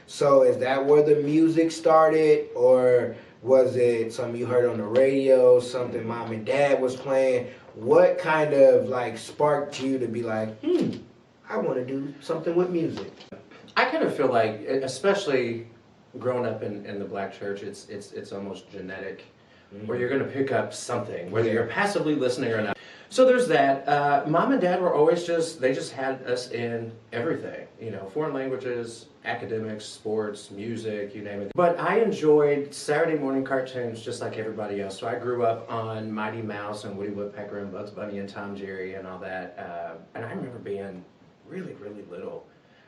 So is that where the music started, or was it something you heard on the radio, something mom and dad was playing? What kind of like sparked you to be like, I want to do something with music? I kind of feel like, especially growing up in the black church, it's almost genetic, where you're going to pick up something, whether you're passively listening or not. So there's that. Mom and dad were always they just had us in everything, foreign languages, academics, sports, music, you name it. But I enjoyed Saturday morning cartoons just like everybody else. So I grew up on Mighty Mouse and Woody Woodpecker and Bugs Bunny and Tom Jerry and all that. And I remember being really, really little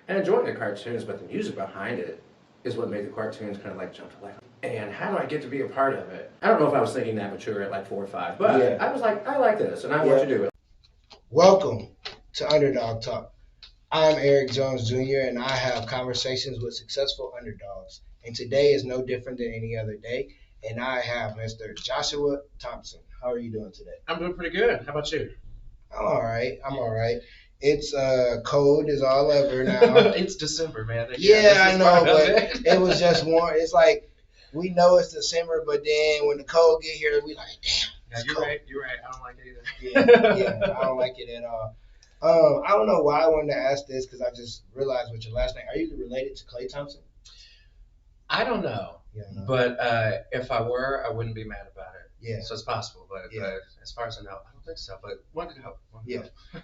and enjoying the cartoons, but the music behind it is what made the cartoons kind of like jump to life. And how do I get to be a part of it? I don't know if I was thinking that mature at like 4 or 5, but I was like, I like this and I want to do it. Welcome to Underdawg Talk. I'm Eric Jones Jr. and I have conversations with successful underdogs. And today is no different than any other day. And I have Mr. Joshua Thompson. How are you doing today? I'm doing pretty good. How about you? I'm all right. It's cold as all ever now. It's December, man. I know, but it was just warm. It's like we know it's December, but then when the cold get here, we like, damn. You're right. I don't like it either. Yeah, I don't like it at all. I don't know why I wanted to ask this because I just realized what your last name. Are you related to Klay Thompson? I don't know. But if I were, I wouldn't be mad about it. Yeah. So it's possible, but as far as I know, I don't think so. But one could hope.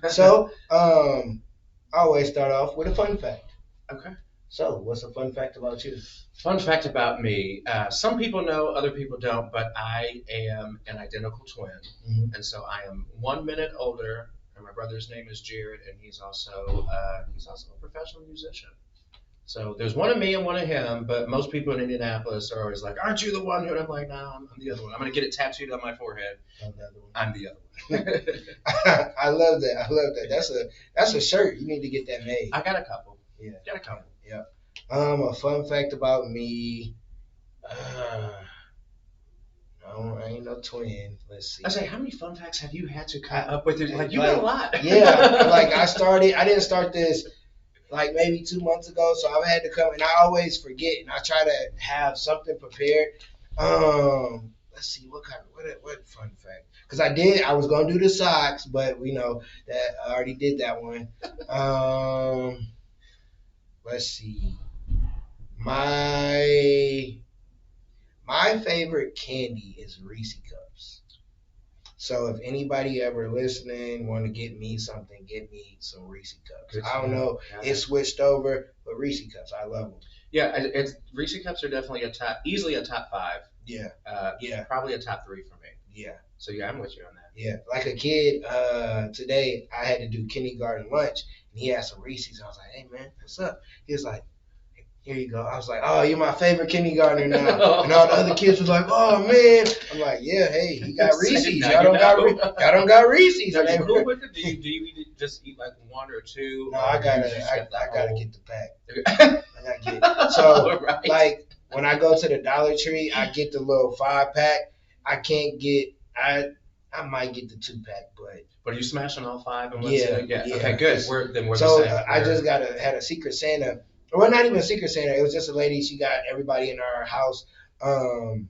So I always start off with a fun fact. Okay. So what's a fun fact about you? Fun fact about me. Some people know, other people don't, but I am an identical twin. Mm-hmm. And so I am 1 minute older, and my brother's name is Jared, and he's also a professional musician. So there's one of me and one of him, but most people in Indianapolis are always like, aren't you the one who? And I'm like, no, I'm the other one. I'm going to get it tattooed on my forehead. I'm the other one. I love that. That's a shirt. You need to get that made. I got a couple. Yeah. Got a couple. Yeah. A fun fact about me. No, I ain't no twin. Let's see. I say, how many fun facts have you had to cut up with? Like, you got a lot. Yeah. I didn't start this like maybe 2 months ago, so I've had to come, and I always forget, and I try to have something prepared. Let's see, what fun fact? Because I was gonna do the socks, but we know that I already did that one. Let's see, my favorite candy is Reese Cups. So if anybody ever listening want to get me something, get me some Reese Cups. I don't know, it switched over, but Reese Cups, I love them. Yeah, Reese Cups are definitely easily a top 5. Yeah. Probably a top 3 for me. Yeah. So I'm with you on that. Yeah, like a kid, today I had to do kindergarten lunch, and he had some Reese's. I was like, hey man, what's up? He was like, here you go. I was like, oh, you're my favorite kindergartner now. And all the other kids was like, oh, man. I'm like, yeah, hey, he got Reese's. Y'all don't got Reese's. Now, you cool with it? Do you just eat like 1 or 2? No, I gotta get the pack. I gotta get it. So, right. Like, when I go to the Dollar Tree, I get the little 5-pack. I can't get, I might get the 2-pack, but. But are you smashing all 5 in one Yeah. Okay, good. We're the same. I just had a Secret Santa. Well, not even a Secret Santa. It was just a lady. She got everybody in our house a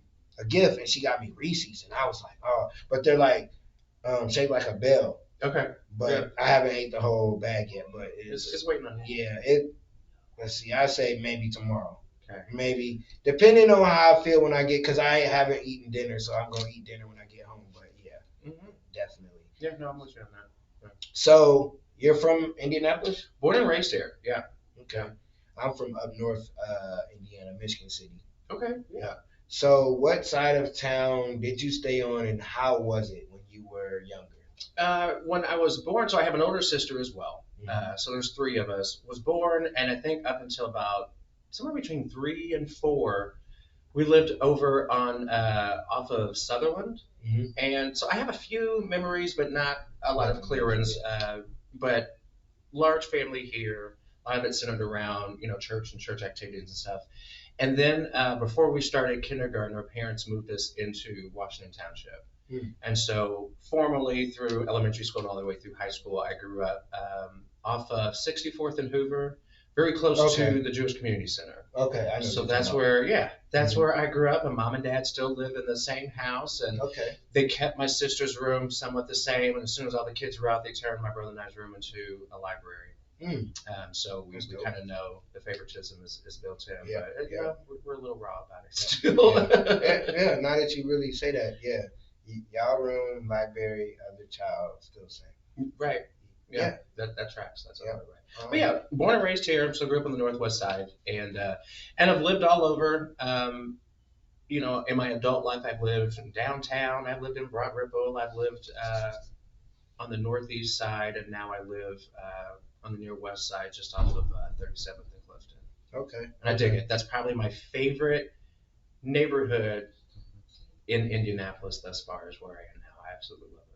gift, and she got me Reese's, and I was like, oh. But they're like shaped like a bell. Okay. But I haven't ate the whole bag yet. But it's waiting on you. Yeah. Let's see. I say maybe tomorrow. Okay. Maybe depending on how I feel when I get, because I haven't eaten dinner, so I'm gonna eat dinner when I get home. But yeah, definitely. Yeah. No, I'm with you on that. Yeah. So you're from Indianapolis? Born and raised here. Yeah. Okay. I'm from up north, Indiana, Michigan City. Okay. Yeah. So what side of town did you stay on, and how was it when you were younger? When I was born, so I have an older sister as well. Mm-hmm. So there's 3 of us. Was born, and I think up until about somewhere between 3 and 4, we lived over on off of Sutherland. Mm-hmm. And so I have a few memories, but not a lot of clear ones. But large family here. A lot of it centered around, church and church activities and stuff. And then before we started kindergarten, our parents moved us into Washington Township. Mm. And so formally through elementary school and all the way through high school, I grew up off of 64th and Hoover, very close to the Jewish Community Center. Okay, I know. So that's where, that's where I grew up. And mom and dad still live in the same house, and they kept my sister's room somewhat the same. And as soon as all the kids were out, they turned my brother and I's room into a library. So we kind of know the favoritism is built in. Yeah, but you know, we're a little raw about it still. Yeah, now that you really say that, y'all room, library, other child, still same. Right. Yeah. That tracks. That's all right. But yeah, born and raised here, so grew up on the Northwest Side, and I've lived all over. You know, in my adult life, I've lived in downtown. I've lived in Broad Ripple. I've lived on the Northeast Side, and now I live on the near West Side, just off of 37th and Clifton. Okay. And I dig it. That's probably my favorite neighborhood in Indianapolis thus far, is where I am now. I absolutely love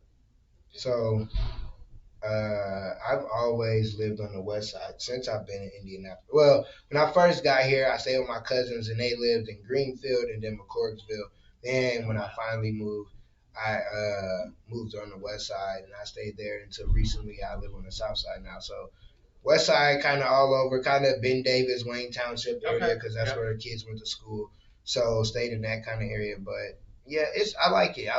it. So, I've always lived on the West Side since I've been in Indianapolis. Well, when I first got here, I stayed with my cousins, and they lived in Greenfield and then McCordsville. Then when I finally moved, I moved on the West Side, and I stayed there until recently. I live on the South Side now. So West Side kind of all over, kind of Ben Davis, Wayne Township area, because that's where the kids went to school. So stayed in that kind of area. But yeah, I like it. I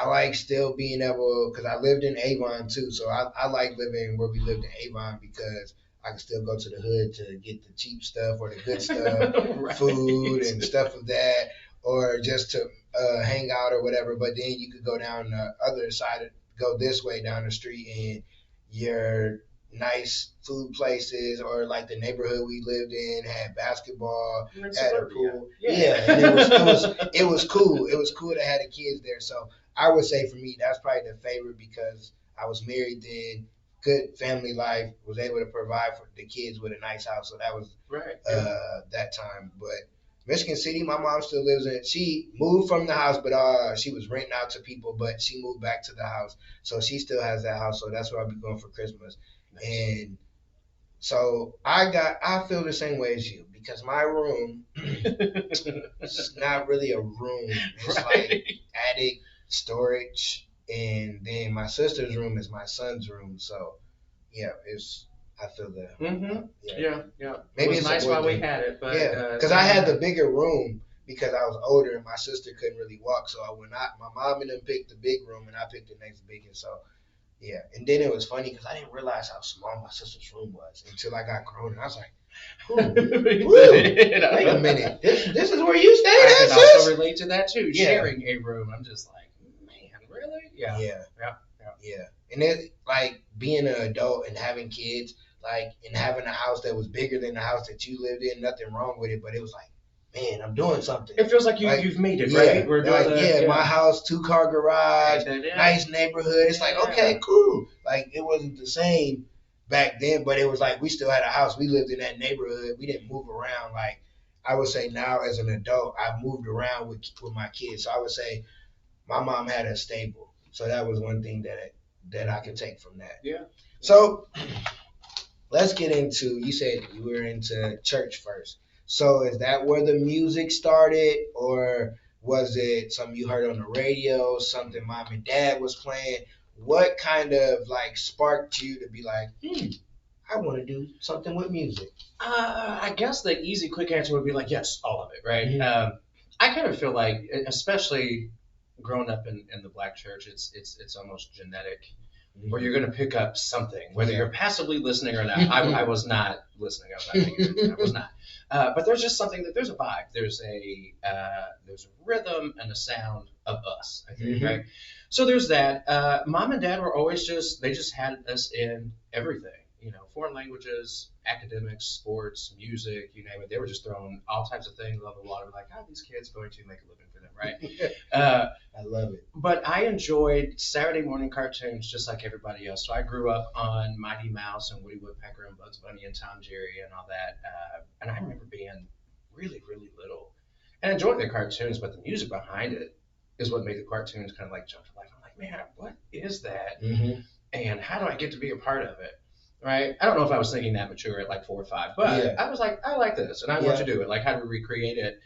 like still being able, because I lived in Avon too, so I like living where we lived in Avon because I can still go to the hood to get the cheap stuff or the good stuff, food and stuff of that, or just to hang out or whatever. But then you could go down the other side, go this way down the street, and your nice food places, or like the neighborhood we lived in had basketball, had a pool. And it was cool. It was cool to have the kids there. So I would say for me, that's probably the favorite because I was married then, good family life, was able to provide for the kids with a nice house. So that was that time. But Michigan City, my mom still lives in it. She moved from the house, but she was renting out to people, but she moved back to the house. So she still has that house. So that's where I'll be going for Christmas. Nice. And so I feel the same way as you because my room it's not really a room. It's like attic, storage, and then my sister's room is my son's room. So yeah, I feel that. Maybe it's nice while we had it, but because I had the bigger room because I was older and my sister couldn't really walk. So my mom and them picked the big room and I picked the next biggest. So yeah, and then it was funny because I didn't realize how small my sister's room was until I got grown. And I was like, wait a minute, this is where you stayed at, sis? I can also relate to that too. Sharing a room, I'm just like, man, really? Yeah. And it like being an adult and having kids, like and having a house that was bigger than the house that you lived in, nothing wrong with it, but it was like, man, I'm doing something. It feels like you've made it, right? We're doing my house, 2-car garage, nice neighborhood. It's like, okay, cool. Like it wasn't the same back then, but it was like we still had a house. We lived in that neighborhood. We didn't move around. Like I would say now as an adult, I moved around with my kids. So I would say my mom had a stable. So that was one thing that I could take from that. Yeah. So let's get into, you said you were into church first. So is that where the music started, or was it something you heard on the radio, something mom and dad was playing? What kind of like sparked you to be like, I want to do something with music? I guess the easy, quick answer would be like, yes, all of it, right? I kind of feel like, especially growing up in the black church, it's almost genetic. Where you're going to pick up something, whether you're passively listening or not. I was not listening. I was not paying attention. I was not. But there's just something there's a vibe. There's a rhythm and a sound of us, I think, right? So there's that. Mom and dad were always they just had us in everything. You know, foreign languages, academics, sports, music, you name it. They were just throwing all types of things on the water. Like, how are these kids going to make a living for them, right? I love it. But I enjoyed Saturday morning cartoons just like everybody else. So I grew up on Mighty Mouse and Woody Woodpecker and Bugs Bunny and Tom Jerry and all that. And I remember being really, really little and enjoying the cartoons, but the music behind it is what made the cartoons kind of like jump to life. I'm like, man, what is that? And how do I get to be a part of it? Right? I don't know if I was thinking that mature at like 4 or 5, but I was like, I like this and I want to do it. Like, how do we recreate it?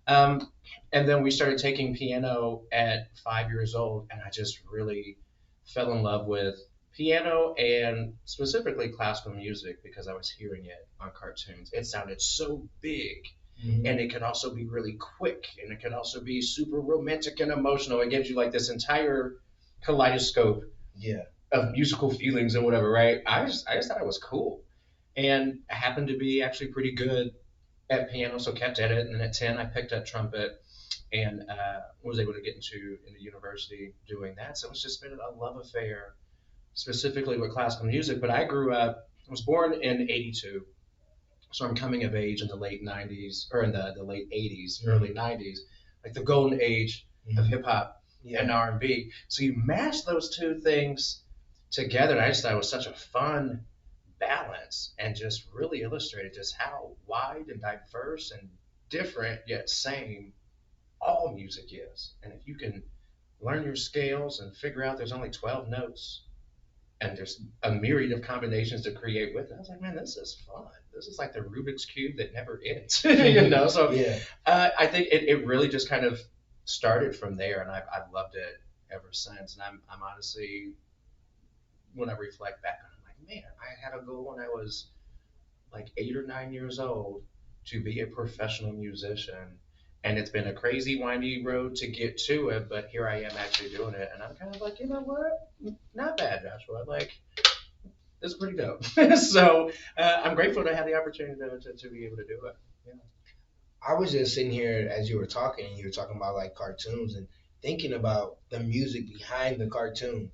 And then we started taking piano at 5 years old, and I just really fell in love with piano and specifically classical music, because I was hearing it on cartoons. It sounded so big. And it can also be really quick, and it can also be super romantic and emotional. It gives you like this entire kaleidoscope of musical feelings and whatever, right? I just thought it was cool. And I happened to be actually pretty good at piano, so kept at it. And then at 10, I picked up trumpet and was able to get into university doing that. So it's just been a love affair, specifically with classical music. But I grew up, I was born in 82. So I'm coming of age in the late 90s, or in the late 80s, early 90s, like the golden age of hip hop and R&B. So you mash those two things together, and I just thought it was such a fun balance, and just really illustrated just how wide and diverse and different yet same all music is. And if you can learn your scales and figure out there's only 12 notes and there's a myriad of combinations to create with it, I was like, man, this is fun. This is like the Rubik's Cube that never ends, So I think it really just kind of started from there, and I've loved it ever since. And I'm honestly, when I reflect back on it, I'm like, man, I had a goal when I was like 8 or 9 years old to be a professional musician. And it's been a crazy, windy road to get to it, but here I am actually doing it. And I'm kind of like, you know what? Not bad, Joshua. Like, it's pretty dope. So I'm grateful to have the opportunity to be able to do it. Yeah. I was just sitting here as you were talking, and you were talking about like cartoons and thinking about the music behind the cartoons.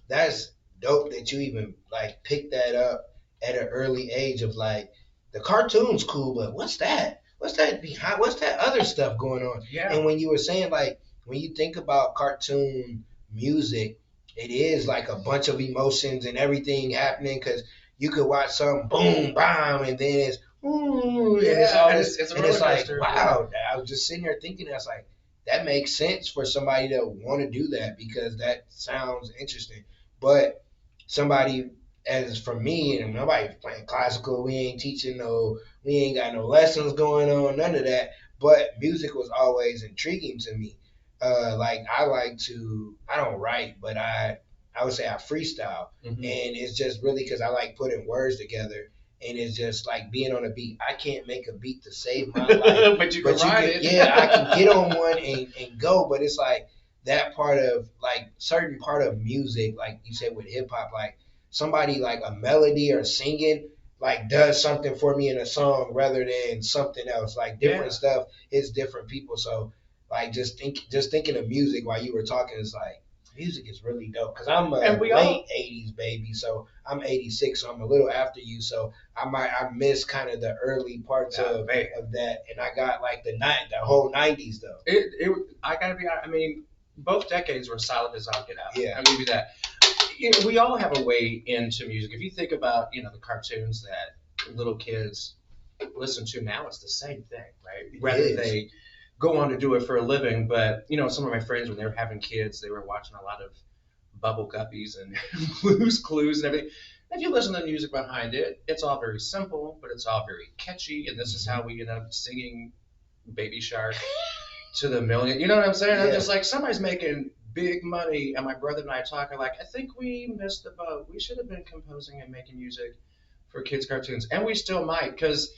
That's dope that you even like picked that up at an early age of like the cartoon's cool, but what's that? What's that behind? What's that other stuff going on? Yeah. And when you were saying like when you think about cartoon music, it is like a bunch of emotions and everything happening because you could watch some boom, bam, and then it's ooh, and it's all this, and it's like wow. I was just sitting there thinking, that's like that makes sense for somebody to want to do that because that sounds interesting. But somebody as for me, and nobody's playing classical, we ain't got no lessons going on, none of that. But music was always intriguing to me. Like I don't write, but I would say I freestyle, and it's just really because I like putting words together. And it's just like being on a beat. I can't make a beat to save my life. But you can ride it. Yeah, I can get on one and go. But it's like that part of like certain part of music, like you said with hip hop, like somebody like a melody or singing like does something for me in a song rather than something else. Like different stuff is different people. So like just thinking of music while you were talking, it's like music is really dope because I'm a late 80s baby, so I'm 86, so I'm a little after you, so I miss kind of the early parts of that, and I got like the whole 90s though. I gotta be honest, I mean, both decades were solid as I'll get out. Yeah, I'll give you that. You know, we all have a way into music. If you think about, the cartoons that little kids listen to now, it's the same thing, right? Whether they go on to do it for a living, but some of my friends, when they were having kids, they were watching a lot of Bubble Guppies and Blue's Clues and everything. If you listen to the music behind it, it's all very simple, but it's all very catchy, and this is how we end up singing Baby Shark to the million. You know what I'm saying? Yeah. I'm just like, somebody's making big money, and my brother and I talk, like, I think we missed the boat. We should have been composing and making music for kids' cartoons, and we still might, because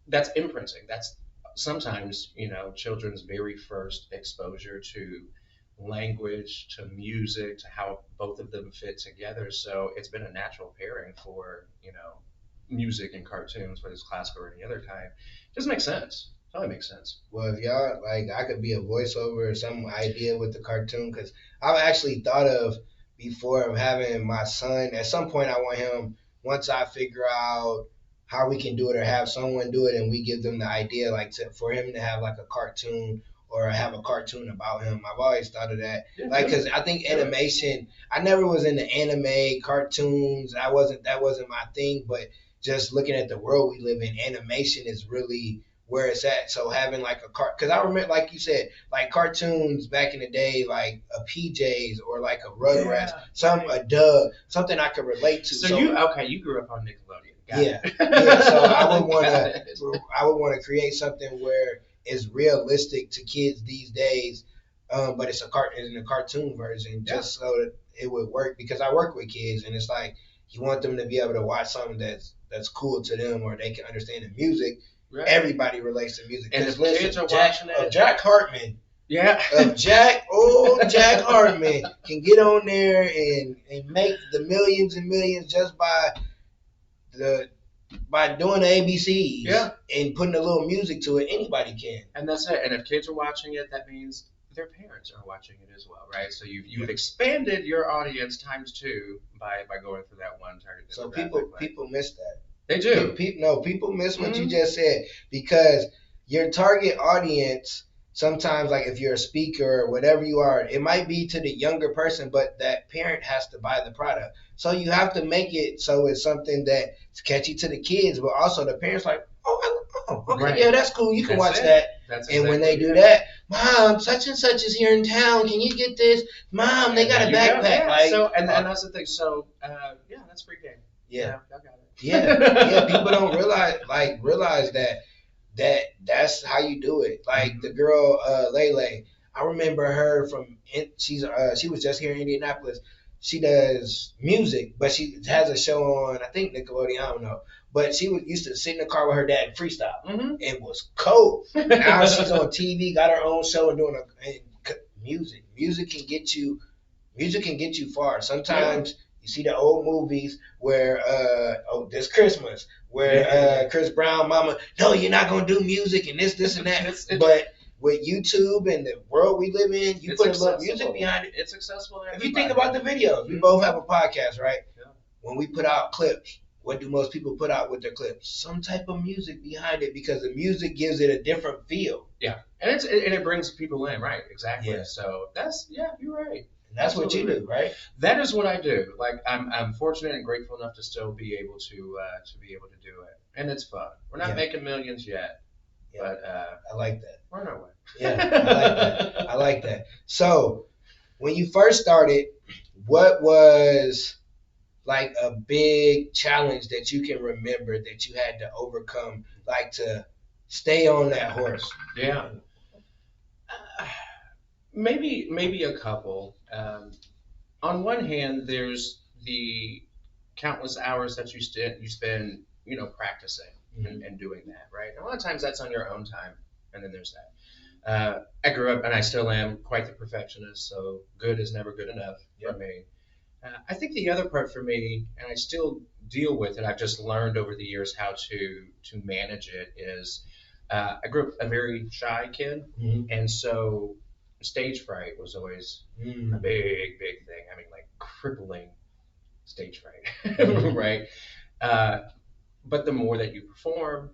that's imprinting. That's sometimes, children's very first exposure to language, to music, to how both of them fit together. So it's been a natural pairing for, music and cartoons, whether it's classical or any other kind. It just makes sense. It totally makes sense. Well, if y'all, like, I could be a voiceover or some idea with the cartoon, because I've actually thought of before of having my son. At some point, I want him, once I figure out how we can do it or have someone do it and we give them the idea, like for him to have like a cartoon or have a cartoon about him. I've always thought of that. Like, because I think animation, I never was into anime, cartoons. That wasn't my thing, but just looking at the world we live in, animation is really where it's at. So having like because I remember, like you said, like cartoons back in the day, like a PJs or like a Rugrats, a Doug, something I could relate to. So you grew up on Nickelodeon. Yeah. So I would want to create something where it's realistic to kids these days, but it's in a cartoon version, just so that it would work because I work with kids and it's like you want them to be able to watch something that's cool to them or they can understand the music. Right. Everybody relates to music. And if kids are watching it, Jack Hartman. Yeah. Jack Hartman can get on there and make the millions and millions just by doing the ABCs and putting a little music to it. Anybody can. And that's it. And if kids are watching it, that means their parents are watching it as well, right? So you've expanded your audience times 2 by going for that one target. So people miss that. They do. People miss what you just said because your target audience. Sometimes, like if you're a speaker or whatever you are, it might be to the younger person, but that parent has to buy the product. So you have to make it so it's something that's catchy to the kids, but also the parents like, okay, right. Yeah, that's cool. You can watch that. And when they do that, Mom, such and such is here in town. Can you get this? Mom, they got a backpack. Yeah. Like, so, and that's the thing. So, that's free game. Yeah, I got it. Yeah. People don't realize that's how you do it. Like the girl Lele, I remember her from she was just here in Indianapolis. She does music, but she has a show on I think Nickelodeon, I don't know. But she used to sit in the car with her dad and freestyle. Mm-hmm. It was cold. Now she's on TV, got her own show and doing music. Music can get you far. Sometimes you see the old movies where this Christmas where Chris Brown mama, no, you're not gonna do music and this and that. But with YouTube and the world we live in, you put a little music behind it. It's accessible. If you think about the videos, we both have a podcast, right? Yeah. When we put out clips, what do most people put out with their clips? Some type of music behind it because the music gives it a different feel. Yeah, and it brings people in, right? Exactly. Yeah. So you're right. And that's what you do, right? That is what I do. Like I'm fortunate and grateful enough to still be able to do it, and it's fun. We're not making millions yet, but I like that. We're on our way. Yeah, I like that. So when you first started, what was like a big challenge that you can remember that you had to overcome, like to stay on that horse? Yeah. Maybe a couple. On one hand, there's the countless hours that you spend, practicing and doing that, right? And a lot of times that's on your own time, and then there's that. I grew up, and I still am, quite the perfectionist, so good is never good enough for me. I think the other part for me, and I still deal with it, I've just learned over the years how to manage it, is I grew up a very shy kid, and so stage fright was always a big thing. I mean, like crippling stage fright, right? But the more that you perform,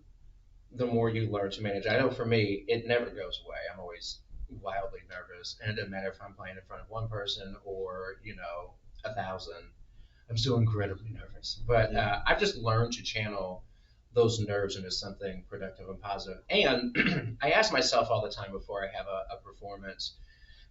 the more you learn to manage. I know for me, it never goes away. I'm always wildly nervous, and it doesn't matter if I'm playing in front of one person or 1,000. I'm still incredibly nervous, but I've just learned to channel those nerves into something productive and positive. And I ask myself all the time before I have a performance,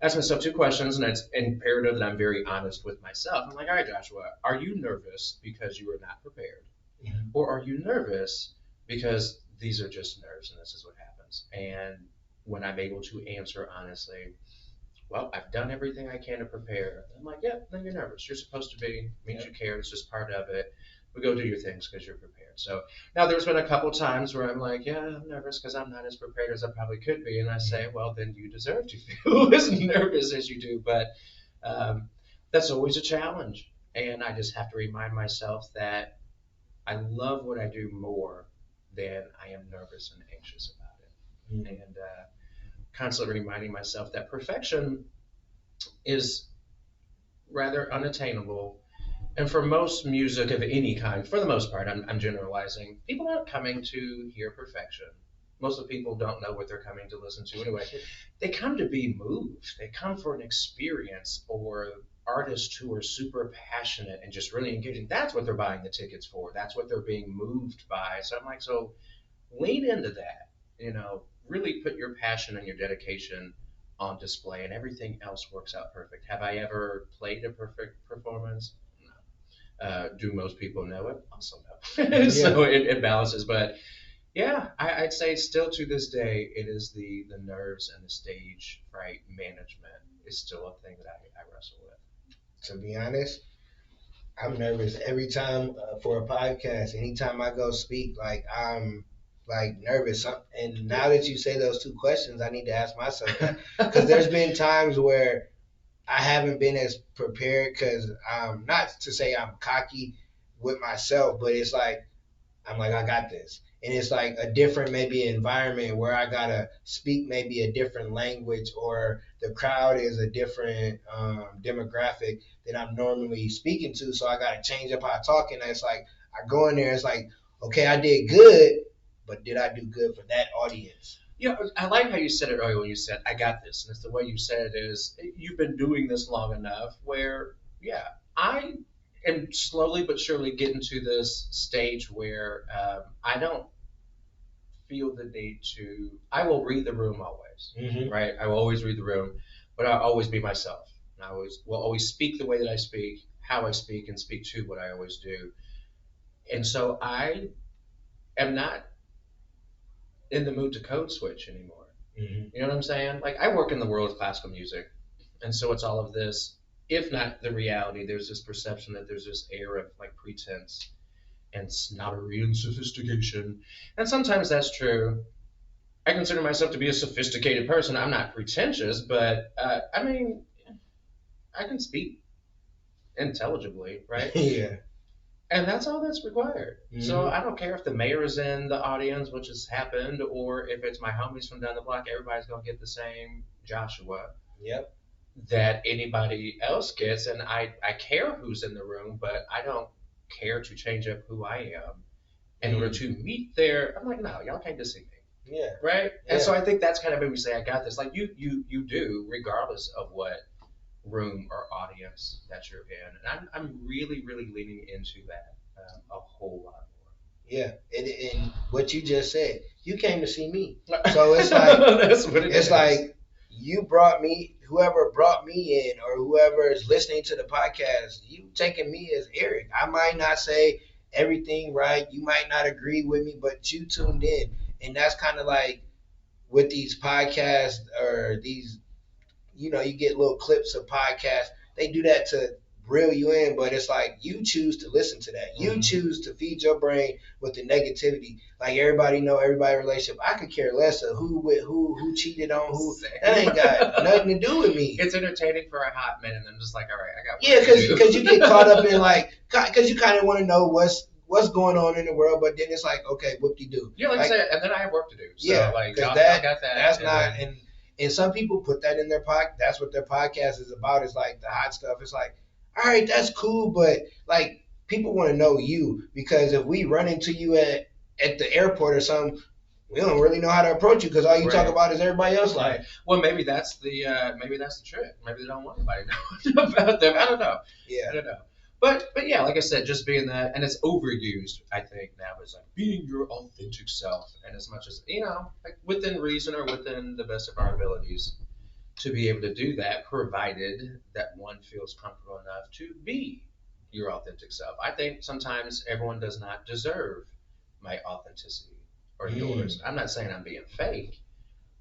I ask myself 2 questions, and it's imperative that I'm very honest with myself. I'm like, all right, Joshua, are you nervous because you were not prepared? Mm-hmm. Or are you nervous because these are just nerves and this is what happens? And when I'm able to answer honestly, well, I've done everything I can to prepare. I'm like, yeah, then you're nervous. You're supposed to be. It means you care. It's just part of it. But go do your things because you're prepared. So now there's been a couple times where I'm like, yeah, I'm nervous because I'm not as prepared as I probably could be. And I say, well, then you deserve to feel as nervous as you do. But that's always a challenge. And I just have to remind myself that I love what I do more than I am nervous and anxious about it. Mm-hmm. And constantly reminding myself that perfection is rather unattainable. And for most music of any kind, for the most part, I'm generalizing, people aren't coming to hear perfection. Most of the people don't know what they're coming to listen to anyway. They come to be moved. They come for an experience, or artists who are super passionate and just really engaging. That's what they're buying the tickets for. That's what they're being moved by. So I'm like, so lean into that, really put your passion and your dedication on display, and everything else works out perfect. Have I ever played a perfect performance? No. Do most people know it? Also no. So it balances. But yeah, I'd say still to this day, it is the nerves and the stage fright management is still a thing that I wrestle with. to be honest, I'm nervous every time for a podcast. Anytime I go speak, like I'm like nervous. And now that you say those two questions, I need to ask myself that because there's been times where I haven't been as prepared because not to say I'm cocky with myself, but it's like I'm like, I got this. And it's like a different maybe environment where I gotta speak maybe a different language or the crowd is a different demographic that I'm normally speaking to. So I gotta change up how I talk. And it's like I go in there, it's like, okay, I did good, but did I do good for that audience? Yeah, I like how you said it earlier when you said, I got this. And it's the way you said it is, you've been doing this long enough where, yeah, I am slowly but surely getting to this stage where I don't feel the need to, I will read the room always, right? I will always read the room, but I'll always be myself. I will always speak the way that I speak, how I speak, and speak to what I always do. And so I am not in the mood to code switch anymore. You know what I'm saying? Like I work in the world of classical music, and so it's all of this. If not the reality, there's this perception that there's this air of like pretense and snobbery and sophistication, and sometimes that's true. I consider myself to be a sophisticated person. I'm not pretentious, but I mean, I can speak intelligibly, right? Yeah. And that's all that's required. So I don't care if the mayor is in the audience, which has happened, or if it's my homies from down the block, everybody's going to get the same Joshua that anybody else gets. And I care who's in the room, but I don't care to change up who I am in order to meet their, I'm like, no, y'all came to see me. Yeah. Right? Yeah. And so I think that's kind of when we say I got this. Like you do, regardless of what room or audience that you're in. And I'm really, really leaning into that a whole lot more. Yeah, and what you just said, you came to see me. So it's like, that's what it's like you brought me, whoever brought me in or whoever is listening to the podcast, you taking me as Eric. I might not say everything right. You might not agree with me, but you tuned in. And that's kind of like with these podcasts or these, you get little clips of podcasts. They do that to reel you in, but it's like you choose to listen to that. You choose to feed your brain with the negativity. Like everybody relationship. I could care less of who cheated on who. That ain't got nothing to do with me. It's entertaining for a hot minute, and I'm just like, all right, I got. Yeah, because you get caught up in because you kind of want to know what's going on in the world, but then it's like, okay, whoop-de-doo. Yeah, like I said, and then I have work to do. So yeah, like, y'all got that. That's not and some people put that in their podcast. That's what their podcast is about. Is like the hot stuff. It's like, all right, that's cool, but like people want to know you because if we run into you at the airport or something, we don't really know how to approach you because all you talk about is everybody else. Like, well, maybe that's the trick. Maybe they don't want anybody to know about them. I don't know. Yeah, I don't know. But yeah, like I said, just being that, and it's overused, I think, now is like being your authentic self. And as much as, like within reason or within the best of our abilities to be able to do that, provided that one feels comfortable enough to be your authentic self. I think sometimes everyone does not deserve my authenticity or yours. I'm not saying I'm being fake,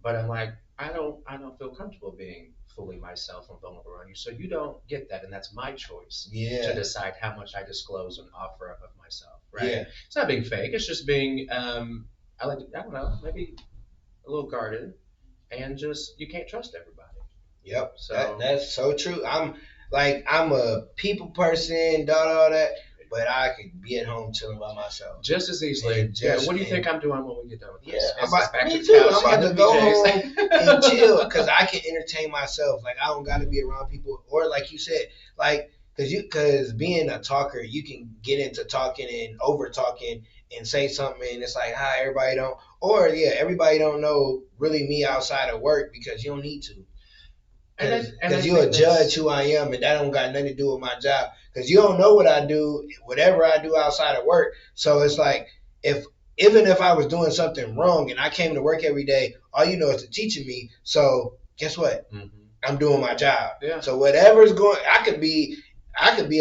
but I'm like, I don't feel comfortable being fully myself and vulnerable around you. So you don't get that, and that's my choice to decide how much I disclose and offer up of myself. Right? Yeah. It's not being fake. It's just being I don't know, maybe a little guarded, and just you can't trust everybody. Yep. So that's so true. I'm a people person, all that. But I could be at home chilling by myself just as easily. What do you think I'm doing when we get done with this? I'm about to go home and chill because I can entertain myself. Like I don't got to be around people, or like you said, like because being a talker, you can get into talking and over talking and say something, and it's like, hi, everybody don't, or everybody don't know really me outside of work because you don't need to. Because you'll judge who I am, and that don't got nothing to do with my job. Because you don't know what I do, whatever I do outside of work. So it's like, even if I was doing something wrong and I came to work every day, all you know is to teaching me. So guess what? I'm doing my job. Yeah. So whatever's going, I could be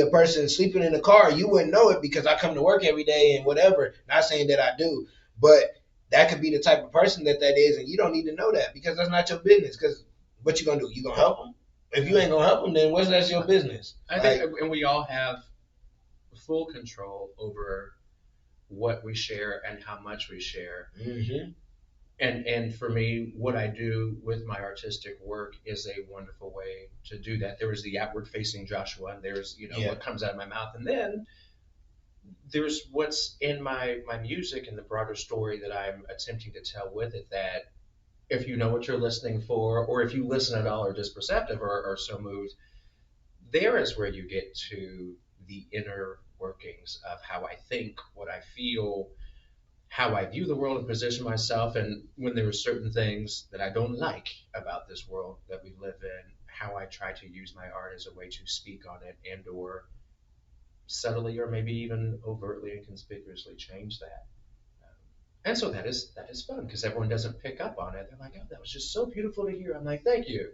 a person sleeping in the car. You wouldn't know it because I come to work every day and whatever. Not saying that I do, but that could be the type of person that is, and you don't need to know that because that's not your business. Because what you gonna do? You gonna help them? If you ain't gonna help them, then that's your business. I think, and we all have full control over what we share and how much we share. Mm-hmm. And for me, what I do with my artistic work is a wonderful way to do that. There is the outward facing Joshua, and there's what comes out of my mouth, and then there's what's in my music and the broader story that I'm attempting to tell with it. That if you know what you're listening for, or if you listen at all, or just perceptive, or so moved, there is where you get to the inner workings of how I think, what I feel, how I view the world and position myself, and when there are certain things that I don't like about this world that we live in, how I try to use my art as a way to speak on it and or subtly or maybe even overtly and conspicuously change that. And so that is fun because everyone doesn't pick up on it. They're like, oh, that was just so beautiful to hear. I'm like, thank you.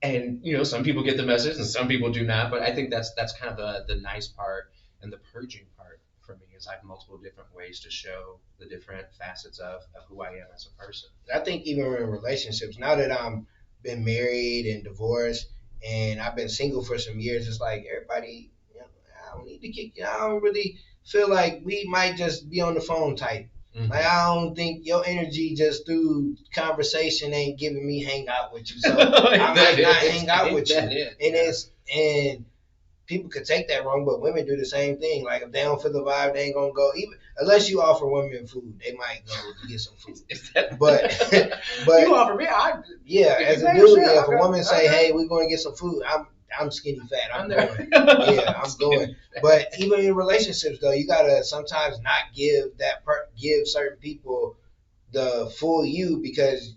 And some people get the message and some people do not, but I think that's kind of the nice part and the purging part for me is I have multiple different ways to show the different facets of who I am as a person. I think even in relationships, now that I'm been married and divorced and I've been single for some years, it's like everybody, I don't need to kick you. I don't really feel like we might just be on the phone type. Mm-hmm. Like I don't think your energy just through conversation ain't giving me hang out with you. So I might not hang out with you. And people could take that wrong, but women do the same thing. Like if they don't feel the vibe, they ain't gonna go. Even unless you offer women food, they might go to get some food. but you offer me, as a dude, if a woman say, "Hey, we're gonna get some food," I'm skinny fat. I'm going. I'm going. But even in relationships, though, you gotta sometimes not give certain people the full you because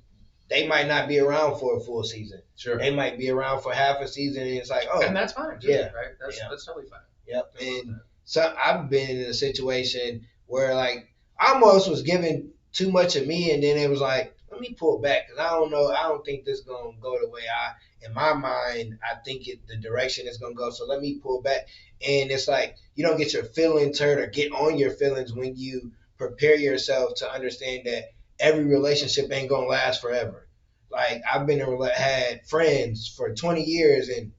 they might not be around for a full season. Sure. They might be around for half a season, and it's like, oh, and that's fine. Too, right? That's totally fine. Yep. And so I've been in a situation where like I almost was giving too much of me, and then it was like, let me pull back because I don't know. I don't think this is gonna go the way in my mind, I think the direction is gonna go. So let me pull back, and it's like you don't get your feelings hurt or get on your feelings when you prepare yourself to understand that every relationship ain't gonna last forever. Like I've had friends for 20 years and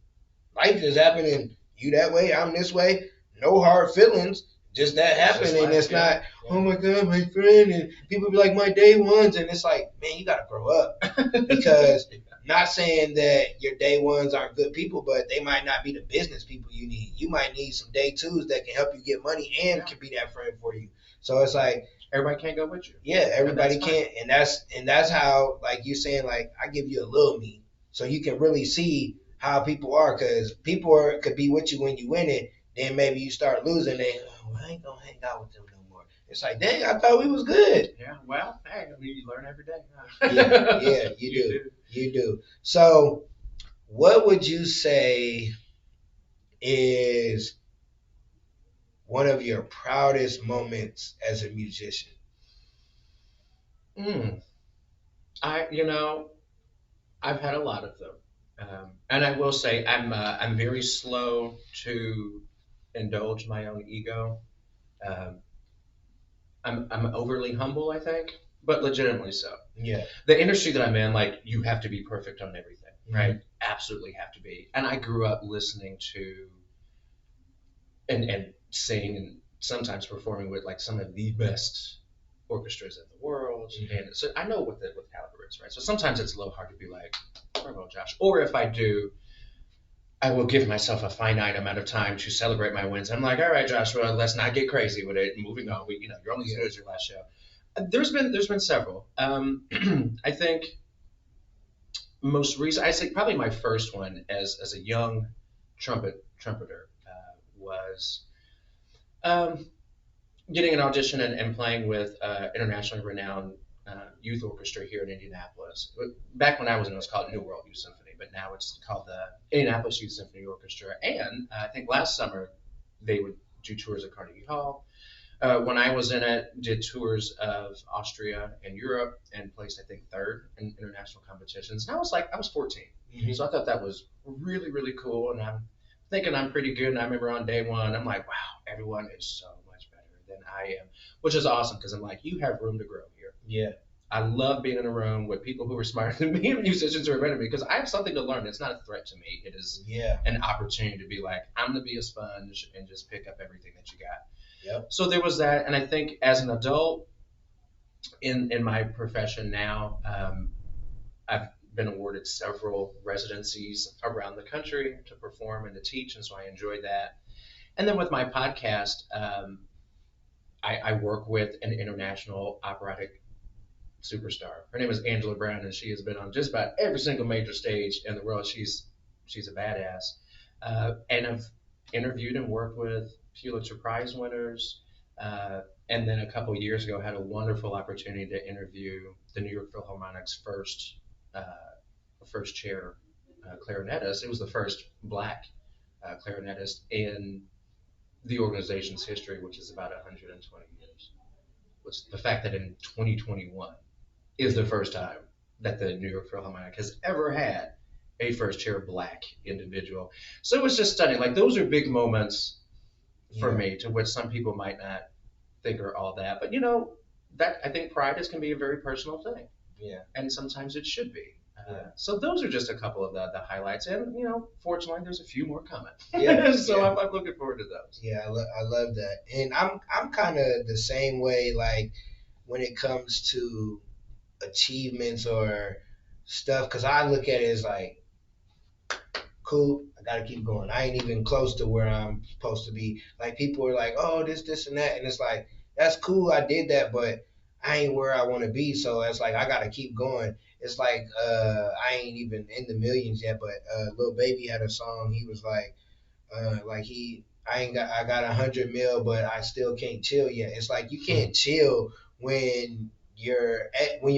life is happening. You that way, I'm this way. No hard feelings. Just that happened, and it's not. Oh my God, my friend, and people be like my day ones, and it's like, man, you gotta grow up because. Not saying that your day ones aren't good people, but they might not be the business people you need. You might need some day twos that can help you get money and can be that friend for you. So it's like everybody can't go with you. Yeah, everybody can't, and that's how like you saying like I give you a little me, so you can really see how people are, because people could be with you when you win it, then maybe you start losing. I ain't gonna hang out with them no more. It's like, dang, I thought we was good. Yeah, well, hey, you learn every day. Yeah, you do. So, what would you say is one of your proudest moments as a musician? I've had a lot of them, and I will say I'm very slow to indulge my own ego. I'm overly humble, I think, but legitimately so. Yeah. The industry that I'm in, like, you have to be perfect on everything, right? Mm-hmm. Absolutely have to be. And I grew up listening to and singing and sometimes performing with like some of the best orchestras in the world. Mm-hmm. And so I know what the caliber is, right? So sometimes it's a little hard to be like, bravo, Josh. Or if I do, I will give myself a finite amount of time to celebrate my wins. I'm like, all right, Joshua, let's not get crazy with it. Moving on. You're only as good as your last show. There's been several. I think most recent, I say probably my first one as a young trumpeter was getting an audition and playing with internationally renowned youth orchestra here in Indianapolis. Back when I was in it was called New World Youth Symphony, but now it's called the Indianapolis Youth Symphony Orchestra. And I think last summer they would do tours at Carnegie Hall. When I was in it, did tours of Austria and Europe and placed, I think, third in international competitions. And I was 14. Mm-hmm. So I thought that was really, really cool. And I'm thinking I'm pretty good. And I remember on day one, I'm like, wow, everyone is so much better than I am, which is awesome because I'm like, you have room to grow here. Yeah. I love being in a room with people who are smarter than me and musicians who are better than me because I have something to learn. It's not a threat to me. It is an opportunity to be like, I'm going to be a sponge and just pick up everything that you got. Yep. So there was that. And I think as an adult in my profession now, I've been awarded several residencies around the country to perform and to teach. And so I enjoyed that. And then with my podcast, I work with an international operatic superstar. Her name is Angela Brown, and she has been on just about every single major stage in the world. She's a badass, and I've interviewed and worked with Pulitzer Prize winners. And then a couple years ago, had a wonderful opportunity to interview the New York Philharmonic's first chair clarinetist. It was the first black clarinetist in the organization's history, which is about 120 years. The fact that in 2021 is the first time that the New York Philharmonic has ever had a first chair black individual. So it was just stunning. Like, those are big moments for me, to which some people might not think are all that. But that, I think, pride can be a very personal thing. Yeah. And sometimes it should be. So those are just a couple of the highlights, and fortunately, there's a few more coming. Yeah. So I'm looking forward to those. Yeah, I love that, and I'm kind of the same way. Like, when it comes to achievements or stuff, because I look at it as like, cool, I gotta keep going. I ain't even close to where I'm supposed to be. Like, people are like, oh, this and that, and it's like, that's cool, I did that, but I ain't where I want to be. So it's like, I gotta keep going. It's like, I ain't even in the millions yet, but Lil Baby had a song. He was like I got 100 mil, but I still can't chill yet. It's like, you can't chill when you're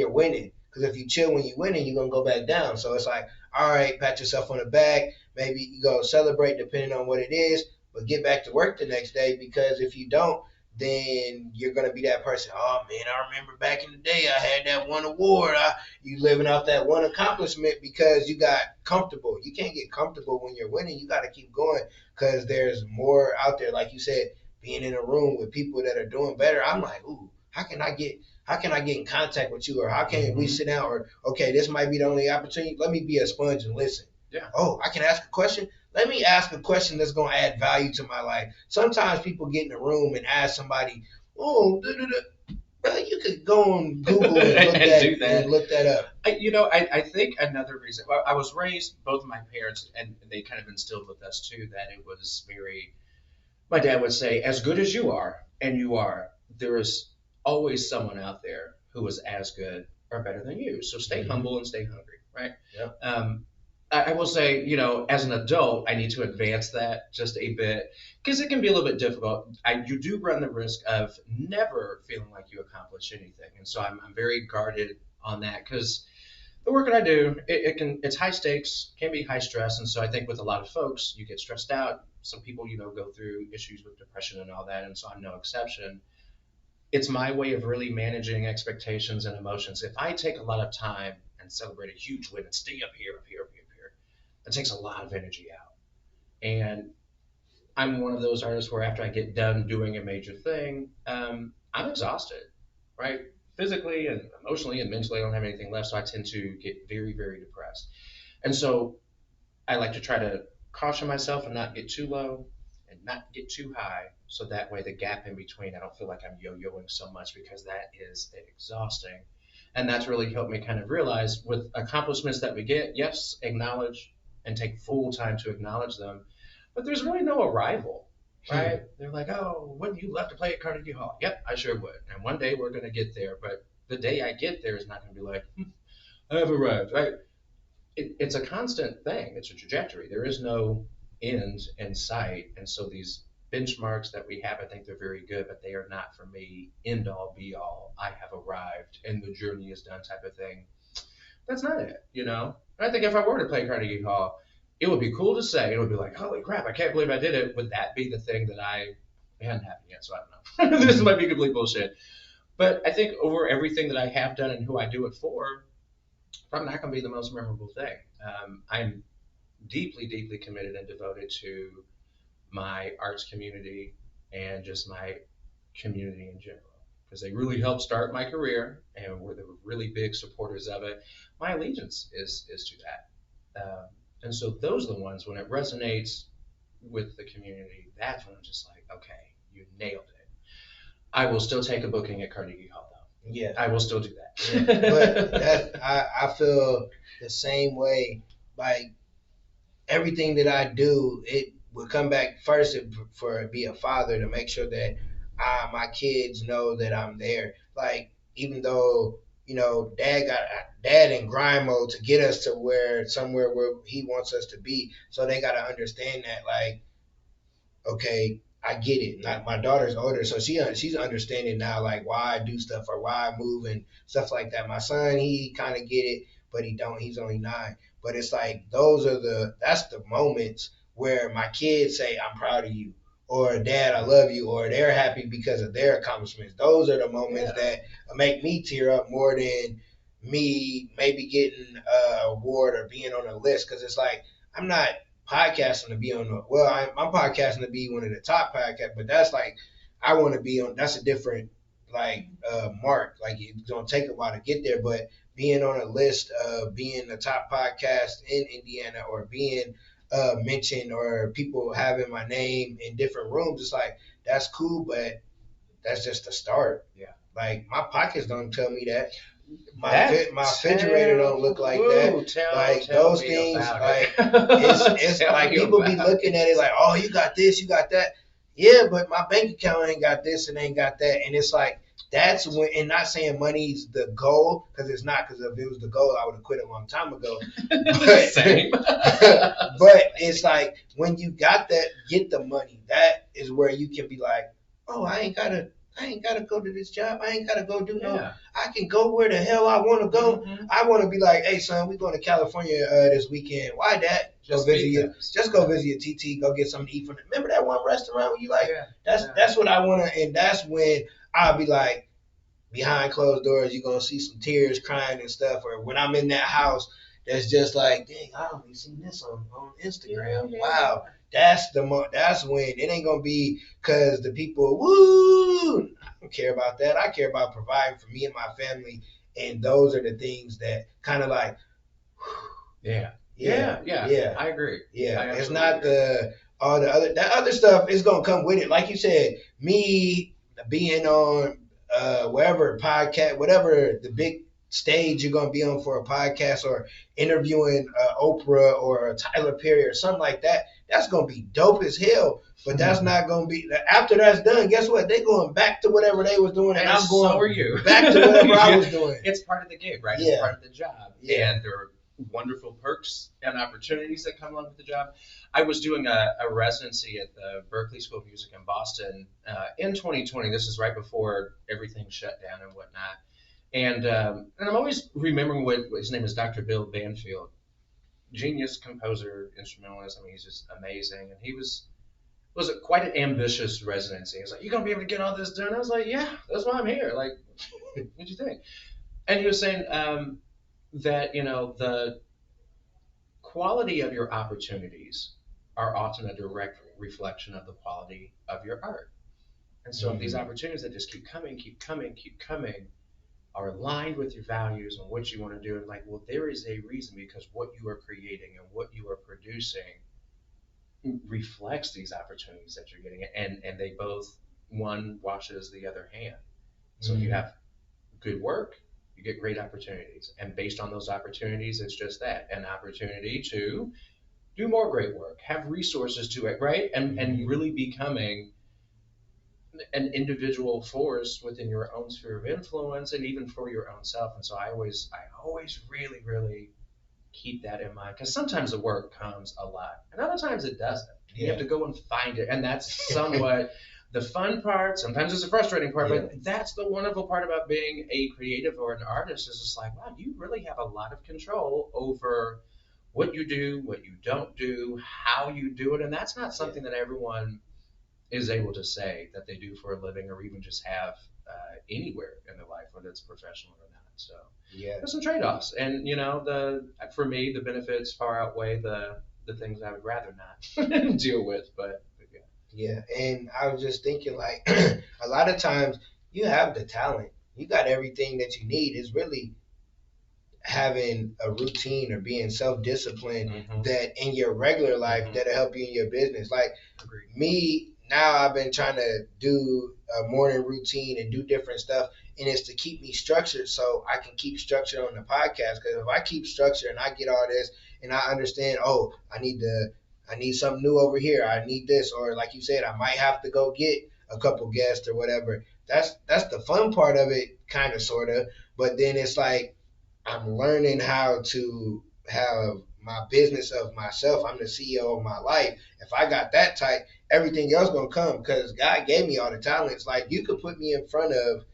winning, because if you chill when you're winning, you're gonna go back down. So it's like, all right, pat yourself on the back. Maybe you go celebrate depending on what it is, but get back to work the next day, because if you don't, then you're gonna be that person. Oh man, I remember back in the day I had that one award. You living off that one accomplishment because you got comfortable. You can't get comfortable when you're winning. You got to keep going, because there's more out there. Like you said, being in a room with people that are doing better. I'm like, ooh, how can I get in contact with you, or how can we sit down, or okay, this might be the only opportunity. Let me be a sponge and listen. Yeah. Oh, I can ask a question. Let me ask a question that's going to add value to my life. Sometimes people get in a room and ask somebody, oh, well, you could go on Google and look that up. I think another reason, well, I was raised, both of my parents, and they kind of instilled with us too, that it was very, my dad would say, as good as you are, and you are, there is always someone out there who is as good or better than you. So stay humble and stay hungry, right? Yep. I will say, as an adult, I need to advance that just a bit, because it can be a little bit difficult. You do run the risk of never feeling like you accomplish anything. And so I'm very guarded on that, because the work that I do, it's high stakes, can be high stress. And so I think with a lot of folks, you get stressed out. Some people, go through issues with depression and all that. And so I'm no exception. It's my way of really managing expectations and emotions. If I take a lot of time and celebrate a huge win and stay up here, it takes a lot of energy out. And I'm one of those artists where after I get done doing a major thing, I'm exhausted, right? Physically and emotionally and mentally, I don't have anything left. So I tend to get very, very depressed. And so I like to try to caution myself and not get too low and not get too high. So that way the gap in between, I don't feel like I'm yo-yoing so much, because that is exhausting. And that's really helped me kind of realize, with accomplishments that we get, yes, acknowledge and take full time to acknowledge them. But there's really no arrival, right? They're like, oh, wouldn't you love to play at Carnegie Hall? Yep, I sure would. And one day we're going to get there. But the day I get there is not going to be like, I have arrived, right? It's a constant thing. It's a trajectory. There is no end in sight. And so these benchmarks that we have, I think they're very good, but they are not, for me, end all be all. I have arrived and the journey is done type of thing. That's not it, And I think if I were to play Carnegie Hall, it would be cool to say. It would be like, holy crap, I can't believe I did it. Would that be the thing that it hadn't happened yet, so I don't know. This might be complete bullshit. But I think over everything that I have done and who I do it for, probably not going to be the most memorable thing. I'm deeply, deeply committed and devoted to my arts community and just my community in general. because they really helped start my career and were the really big supporters of it, my allegiance is to that. And so those are the ones, when it resonates with the community, that's when I'm just like, okay, you nailed it. I will still take a booking at Carnegie Hall, though. Yeah. I will still do that. Yeah. But I feel the same way. Like, everything that I do, it would come back first for be a father, to make sure that my kids know that I'm there. Like, even though, dad in grind mode to get us to somewhere where he wants us to be. So they got to understand that, like, okay, I get it. Like, my daughter's older, so she's understanding now, like, why I do stuff or why I move and stuff like that. My son, he kind of get it, but he don't. He's only 9. But it's like, that's the moments where my kids say, "I'm proud of you," or "Dad, I love you," or they're happy because of their accomplishments. Those are the moments that make me tear up more than me maybe getting an award or being on a list. Because it's like, I'm not podcasting to be on I'm podcasting to be one of the top podcasts, but that's like, I want to be on, that's a different, like, mark. Like, it's gonna take a while to get there, but being on a list of being the top podcast in Indiana, or being mentioned, or people having my name in different rooms, it's like, that's cool, but that's just the start. Yeah. Like, my pockets don't tell me that. My refrigerator don't look like that. Those things, like, it's like, people be looking at it like, oh, you got this, you got that. Yeah, but my bank account ain't got this and ain't got that. And it's like, that's when, and not saying money's the goal, because it's not, because if it was the goal, I would have quit a long time ago. Same. But it's like, when you got that, get the money, that is where you can be like, oh, I ain't gotta go to this job. I ain't gotta go do I can go where the hell I want to go. Mm-hmm. I want to be like, hey, son, we going to California this weekend. Why, Dad? Just go visit your TT. Go get something to eat from. Remember that one restaurant where you like? Yeah. That's what I want to. And that's when I'll be like, behind closed doors, you're gonna see some tears, crying and stuff. Or when I'm in that house, that's just like, dang, I only seen this on Instagram. Yeah. Wow. That's when it ain't gonna be because the people, woo, I don't care about that. I care about providing for me and my family, and those are the things that kind of like, yeah. I agree. Yeah, it's not all the other stuff is gonna come with it. Like you said, me being on wherever podcast, whatever the big stage you're gonna be on for a podcast, or interviewing Oprah or Tyler Perry or something like that. That's gonna be dope as hell, but that's not gonna be. After that's done, guess what? They going back to whatever they was doing, and I'm going back to whatever I was doing. It's part of the gig, right? Yeah. It's part of the job, and there are wonderful perks and opportunities that come along with the job. I was doing a residency at the Berklee School of Music in Boston in 2020. This is right before everything shut down and whatnot. And I'm always remembering what his name is, Dr. Bill Banfield. Genius composer, instrumentalist. I mean, he's just amazing. And he was quite an ambitious residency. He's like, "You gonna be able to get all this done?" I was like, "Yeah, that's why I'm here." Like, what'd you think? And he was saying that, the quality of your opportunities are often a direct reflection of the quality of your art. And so if these opportunities that just keep coming are aligned with your values and what you want to do, and like, well, there is a reason, because what you are creating and what you are producing reflects these opportunities that you're getting, and they both, one washes the other hand. So if you have good work, you get great opportunities, and based on those opportunities, it's just that, an opportunity to do more great work, have resources to it, right? And really becoming an individual force within your own sphere of influence, and even for your own self. And so I always really, really keep that in mind, because sometimes the work comes a lot, and other times it doesn't. You have to go and find it, and that's somewhat the fun part. Sometimes it's a frustrating part, but that's the wonderful part about being a creative or an artist, is it's like, wow, you really have a lot of control over what you do, what you don't do, how you do it, and that's not something that everyone is able to say that they do for a living, or even just have anywhere in their life, whether it's professional or not. So there's some trade-offs, and for me, the benefits far outweigh the things I would rather not deal with. But and I was just thinking, like, a lot of times you have the talent. You got everything that you need. It's really having a routine or being self-disciplined that in your regular life that'll help you in your business. Like me, now I've been trying to do a morning routine and do different stuff, and it's to keep me structured so I can keep structure on the podcast. Because if I keep structure and I get all this and I understand, oh, I need something new over here, I need this, or like you said, I might have to go get a couple guests or whatever. That's the fun part of it, kind of, sort of. But then it's like I'm learning how to have my business of myself. I'm the CEO of my life. If I got that tight, everything else gonna come because God gave me all the talents. Like you could put me in front of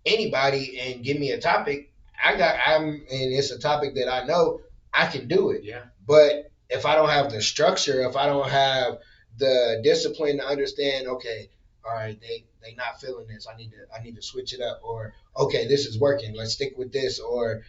anybody and give me a topic. And it's a topic that I know I can do it. Yeah. But if I don't have the structure, if I don't have the discipline to understand, okay, all right, they not feeling this. I need to switch it up, or okay, this is working. Let's stick with this, or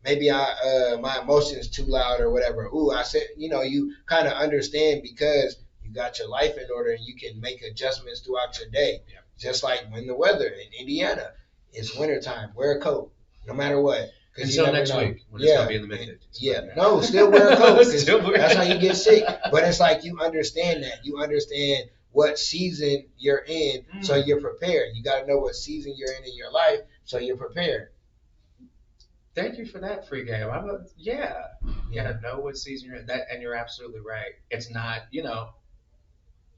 maybe my emotions too loud or whatever. Ooh, I said, you kind of understand because you got your life in order and you can make adjustments throughout your day. Yeah. Just like when the weather in Indiana, it's wintertime. Wear a coat, no matter what. Until next week, when it's going to be in the mid-50s. Yeah, no, still wear a coat. That's how you get sick. But it's like you understand that. You understand what season you're in, so you're prepared. You got to know what season you're in your life, so you're prepared. Thank you for that free game. You got to know what season you're in. And you're absolutely right. It's not,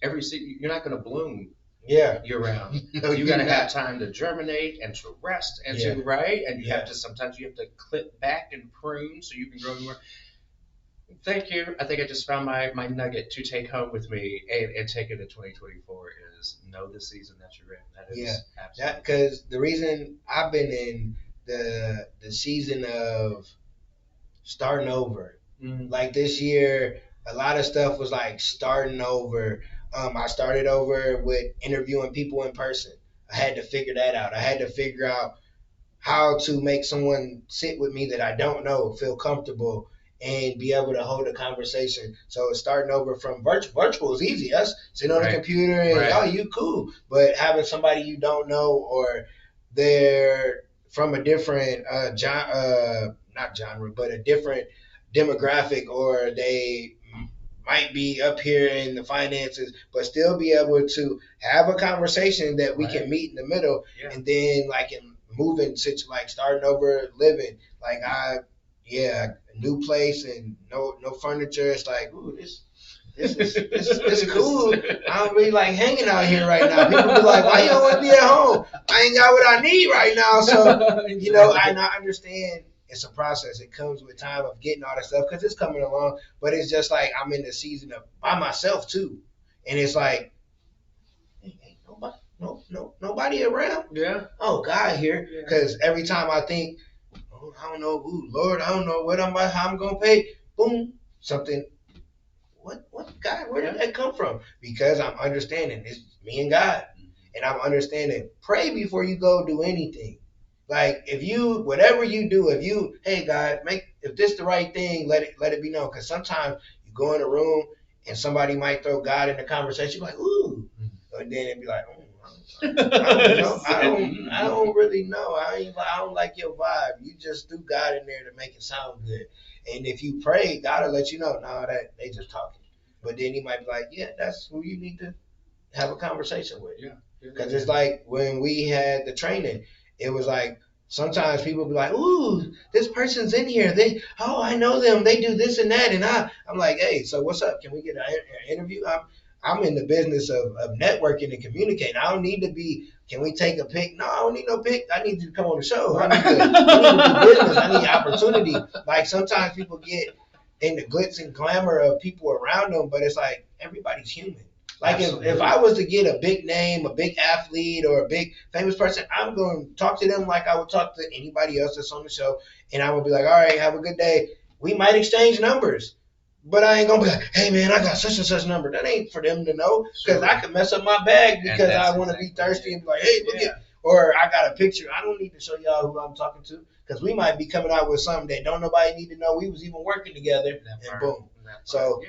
every season, you're not going to bloom year round. No, you got to have time to germinate and to rest and to, right? And sometimes you have to clip back and prune so you can grow more. Thank you. I think I just found my nugget to take home with me and take it to 2024 is know the season that you're in. That is absolutely. Because the reason I've been in the season of starting over, like this year, a lot of stuff was like starting over. I started over with interviewing people in person. I had to figure that out. I had to figure out how to make someone sit with me that I don't know, feel comfortable, and be able to hold a conversation. So it's starting over from virtual. Virtual is easy. Us sitting on the computer and you cool. But having somebody you don't know, or they're from a different not genre, but a different demographic, or they might be up here in the finances, but still be able to have a conversation that we can meet in the middle. And then like in moving like starting over living, like new place and no furniture. It's like, ooh, this is cool. I don't really like hanging out here right now. People be like, why you don't want to be at home? I ain't got what I need right now. So, I understand it's a process. It comes with time of getting all that stuff because it's coming along. But it's just like I'm in the season of by myself too. And it's like, ain't nobody around. Yeah. Oh, God here. Because every time I think, I don't know, Lord, I don't know how I'm gonna pay. Boom, something. What God? Where did that come from? Because I'm understanding it's me and God, and I'm understanding. Pray before you go do anything. Like whatever you do, hey God, if this the right thing, let it be known. Because sometimes you go in a room and somebody might throw God in the conversation, like ooh, and then it'd be like, I don't really know. I don't like your vibe. You just threw God in there to make it sound good. And if you pray, God will let you know. No, that they just talking. But then he might be like, yeah, that's who you need to have a conversation with. Yeah. Because it's like when we had the training, it was like sometimes people be like, ooh, this person's in here. I know them. They do this and that. And I'm like, hey, so what's up? Can we get an interview? I'm in the business of networking and communicating. I don't need to be, can we take a pic? No, I don't need no pic. I need you to come on the show. I need to do business. I need opportunity. Like sometimes people get in the glitz and glamour of people around them, but it's like everybody's human. Like if I was to get a big name, a big athlete, or a big famous person, I'm going to talk to them like I would talk to anybody else that's on the show. And I would be like, all right, have a good day. We might exchange numbers. But I ain't going to be like, hey, man, I got such and such number. That ain't for them to know because I can mess up my bag because I want to be thirsty and be like, hey, look at, or I got a picture. I don't need to show y'all who I'm talking to because we might be coming out with something that don't nobody need to know we was even working together and boom. So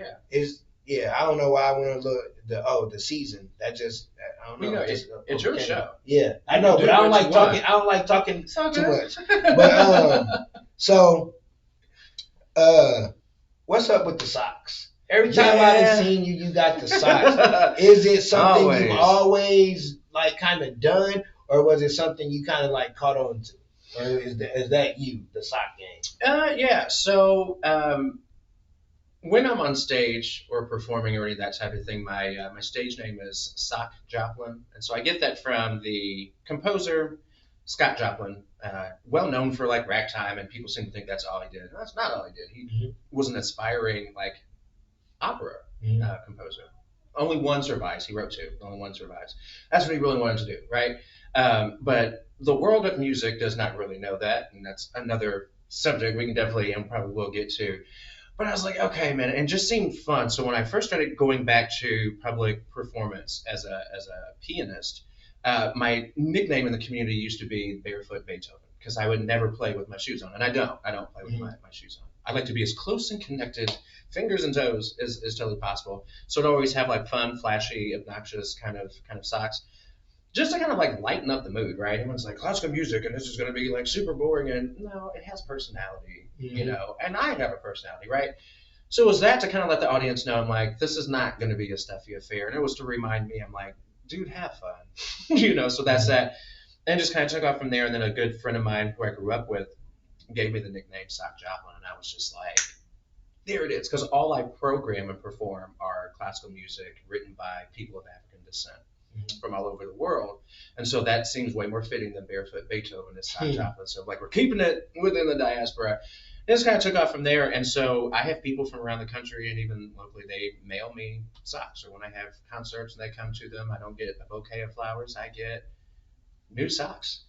Yeah, I don't know why I went to look the season. That just I don't know. It's your show. Yeah, I know, but I don't like talking. I don't like talking too much. But so what's up with the socks? Every time I've seen you, you got the socks. Is it something you've always like kind of done, or was it something you kind of like caught on to, or is that you, the sock game? Yeah. So when I'm on stage or performing or any of that type of thing, my stage name is Sock Joplin, and so I get that from the composer Scott Joplin, well known for like ragtime, and people seem to think that's all he did. That's not all he did. He was an aspiring like opera composer. Only one survives. He wrote two. Only one survives. That's what he really wanted to do, right? But the world of music does not really know that, and that's another subject we can definitely and probably will get to. But I was like, okay, man, and just seemed fun. So when I first started going back to public performance as a pianist, my nickname in the community used to be Barefoot Beethoven because I would never play with my shoes on, and I don't play with my shoes on. I like to be as close and connected, fingers and toes, as totally possible. So I'd always have like fun, flashy, obnoxious kind of socks, just to kind of like lighten up the mood, right? Everyone's like classical music, and this is going to be like super boring, and no, it has personality, you know, and I have a personality, right? So it was that to kind of let the audience know, I'm like, this is not going to be a stuffy affair, and it was to remind me, I'm like, dude, have fun, you know. So that's that, and just kind of took off from there. And then a good friend of mine who I grew up with gave me the nickname Sock Joplin, and I was just like, there it is, because all I program and perform are classical music written by people of African descent from all over the world, and so that seems way more fitting than Barefoot Beethoven as Sock Joplin. So like we're keeping it within the diaspora. It just kind of took off from there, and so I have people from around the country and even locally, they mail me socks, or when I have concerts and they come to them, I don't get a bouquet of flowers, I get new socks.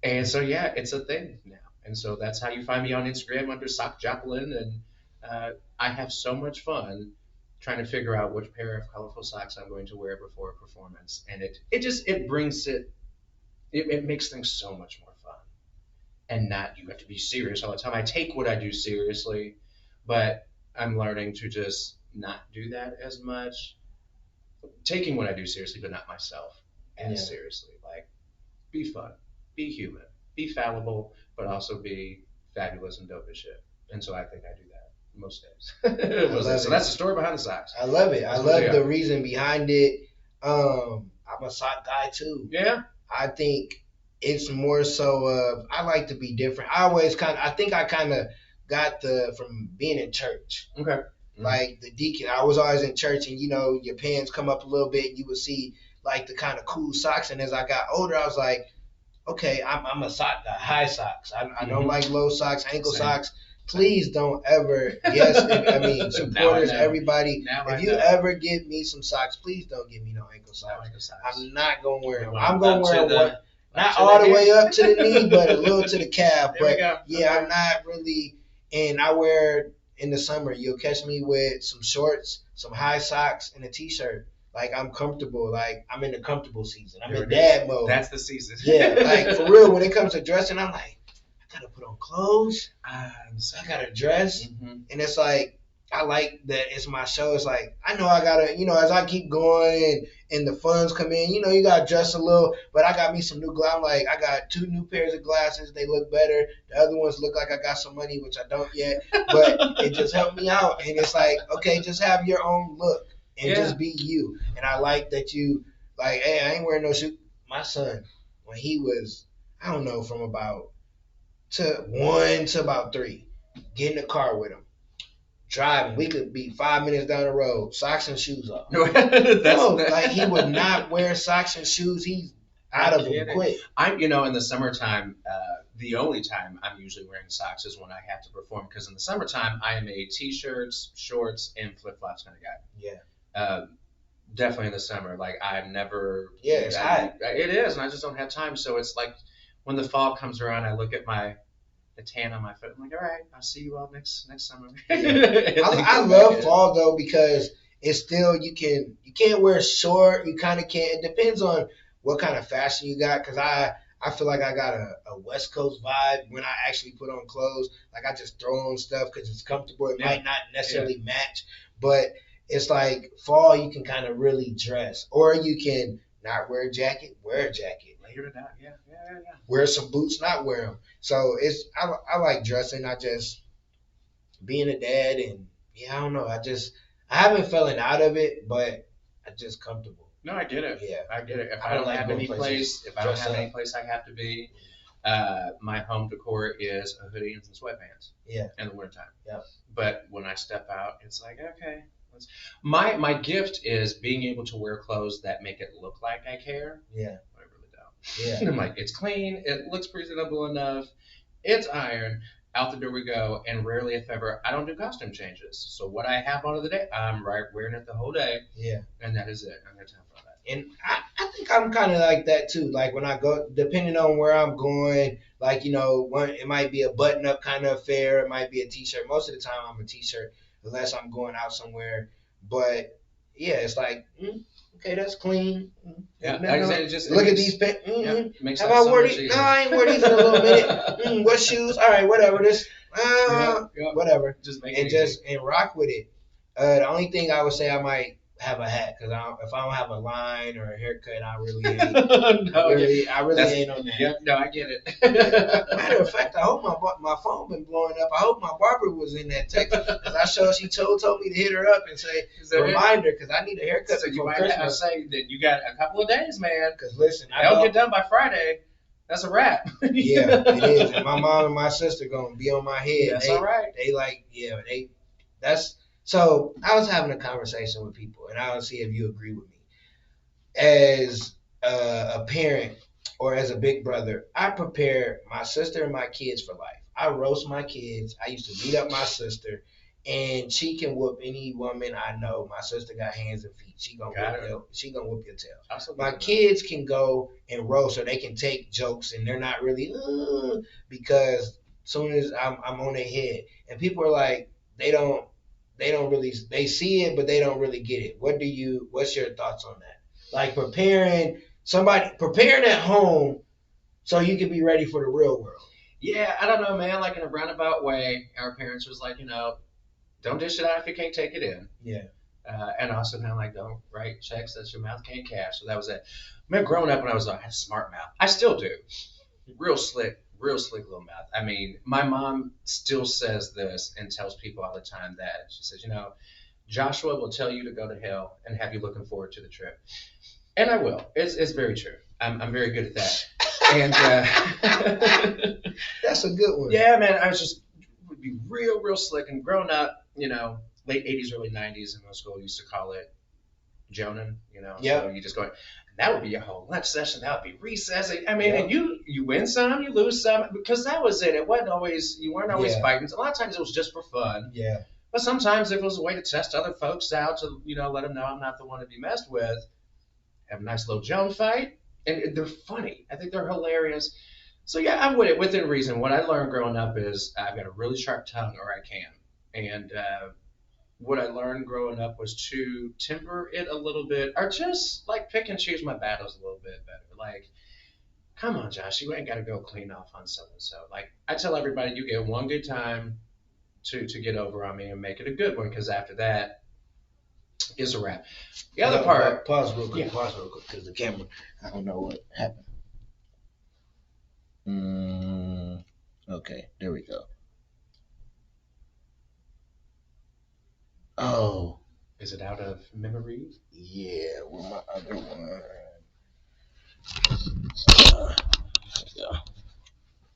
And so yeah, it's a thing now, and so that's how you find me on Instagram under Sock Joplin, and I have so much fun trying to figure out which pair of colorful socks I'm going to wear before a performance, and it brings it makes things so much more fun. And not you have to be serious all the time. I take what I do seriously, but I'm learning to just not do that as much. Taking what I do seriously, but not myself as seriously. Like, be fun, be human, be fallible, but also be fabulous and dope as shit. And so I think I do that most days. So that's the story behind the socks. I love it. I love the reason behind it. I'm a sock guy too. Yeah. I think it's more so of I like to be different. I think I kind of got from being in church. Okay. Like the deacon, I was always in church, and you know your pants come up a little bit, and you would see like the kind of cool socks. And as I got older, I was like, okay, I'm a sock guy, high socks. I don't like low socks, ankle socks. Please don't ever. Supporters, everybody. If you ever give me some socks, please don't give me no ankle socks. I'm not gonna wear them. I'm gonna wear one. Not all the way up to the knee, but a little to the calf. But yeah, I'm not really. And I wear in the summer, you'll catch me with some shorts, some high socks, and a t-shirt. Like I'm comfortable. Like I'm in the comfortable season. I'm in dad mode. That's the season. Yeah, like for real. When it comes to dressing, I'm like, I gotta put on clothes. I gotta dress, and it's like. I like that it's my show. It's like, I know I gotta, as I keep going and the funds come in, you gotta dress a little, but I got me some new glasses. I'm like, I got 2 new pairs of glasses. They look better. The other ones look like I got some money, which I don't yet, but it just helped me out. And it's like, okay, just have your own look and just be you. And I like that you like, hey, I ain't wearing no shoes. My son, when he was, I don't know, from about 1 to about 3, get in the car with him. Driving, we could be 5 minutes down the road, socks and shoes off. Like he would not wear socks and shoes. He's out of them quick. I'm, in the summertime, the only time I'm usually wearing socks is when I have to perform. Because in the summertime, I am a t-shirts, shorts, and flip-flops kind of guy. Yeah. Definitely in the summer. Like I'm never. Yeah, it's hot. It is, and I just don't have time. So it's like when the fall comes around, I look at the tan on my foot. I'm like, all right, I'll see you all next summer. I love fall though because it's still you can't wear short. You kind of can't. It depends on what kind of fashion you got. Because I feel like I got a West Coast vibe when I actually put on clothes. Like I just throw on stuff because it's comfortable. It might not necessarily match, but it's like fall you can kind of really dress, or you can not wear a jacket, wear a jacket. Later it out, yeah. Wear some boots, not wear them. So I like dressing. I just being a dad, and I don't know. I haven't fallen out of it, but I just comfortable. No, I get it. Yeah, I get it. If I I don't like have going any places, place, if I don't dress have up. any place I have to be, my home decor is a hoodie and some sweatpants. Yeah. In the wintertime. Yeah. But when I step out, it's like, okay. My gift is being able to wear clothes that make it look like I care. Yeah. But I really don't. Yeah. And I'm like, it's clean, it looks presentable enough, it's iron, out the door we go, and rarely, if ever, I don't do costume changes. So what I have on of the day, I'm wearing it the whole day. Yeah. And that is it. I'm gonna tell you that. And I think I'm kind of like that too. Like when I go, depending on where I'm going, like, it might be a button up kind of affair. It might be a t-shirt. Most of the time I'm a t-shirt unless I'm going out somewhere. But yeah, it's like, okay, that's clean. Yeah, look at these pants. Have I worn these? No, I ain't worn these in a little minute. What shoes? All right, whatever. Whatever. And rock with it. The only thing I would say, I might have a hat, because if I don't have a line or a haircut, I really ain't. I really ain't on that. Yep, no, I get it. Matter of fact, I hope my phone been blowing up. I hope my barber was in that text, because she told me to hit her up and say reminder, because I need a haircut so before you Christmas. Might say that you got a couple of days, man. Because listen, I don't get done by Friday. That's a wrap. Yeah, it is. And my mom and my sister gonna be on my head. That's all right. So I was having a conversation with people, and I will see if you agree with me. As a parent or as a big brother, I prepare my sister and my kids for life. I roast my kids. I used to beat up my sister, and she can whoop any woman I know. My sister got hands and feet. She gonna whoop your tail. Absolutely. My kids can go and roast, or they can take jokes, and they're not really because as soon as I'm on their head, and people are like, they don't really, they see it, but they don't really get it. What's your thoughts on that? Like preparing at home so you can be ready for the real world. Yeah, I don't know, man. Like in a roundabout way, our parents was like, don't dish it out if you can't take it in. Yeah. And also kind of like, don't write checks that your mouth can't cash. So that was it. I mean, growing up when I had a smart mouth. I still do. Real slick little mouth. I mean, my mom still says this and tells people all the time that she says, Joshua will tell you to go to hell and have you looking forward to the trip. And I will. It's very true. I'm very good at that. And that's a good one. Yeah, man. I would be real slick. And growing up, late 80s, early 90s in middle school, used to call it Jonan, Yeah. So you just go, that would be your whole lunch session. That would be recess. I mean, and you win some, you lose some, because that was it. It wasn't always, you weren't always fighting. A lot of times it was just for fun. Yeah. But sometimes it was a way to test other folks out to, let them know I'm not the one to be messed with. Have a nice little Joan fight. And they're funny. I think they're hilarious. So yeah, I'm with it within reason. What I learned growing up is I've got a really sharp tongue, or I can. And what I learned growing up was to temper it a little bit, or just like pick and choose my battles a little bit better. Like, come on, Josh, you ain't got to go clean off on so and so. Like, I tell everybody, you get one good time to get over on me and make it a good one, because after that is a wrap. The other part. Pause real quick, because the camera, I don't know what happened. Okay, there we go. Oh. Is it out of memory? Yeah, well, my other one.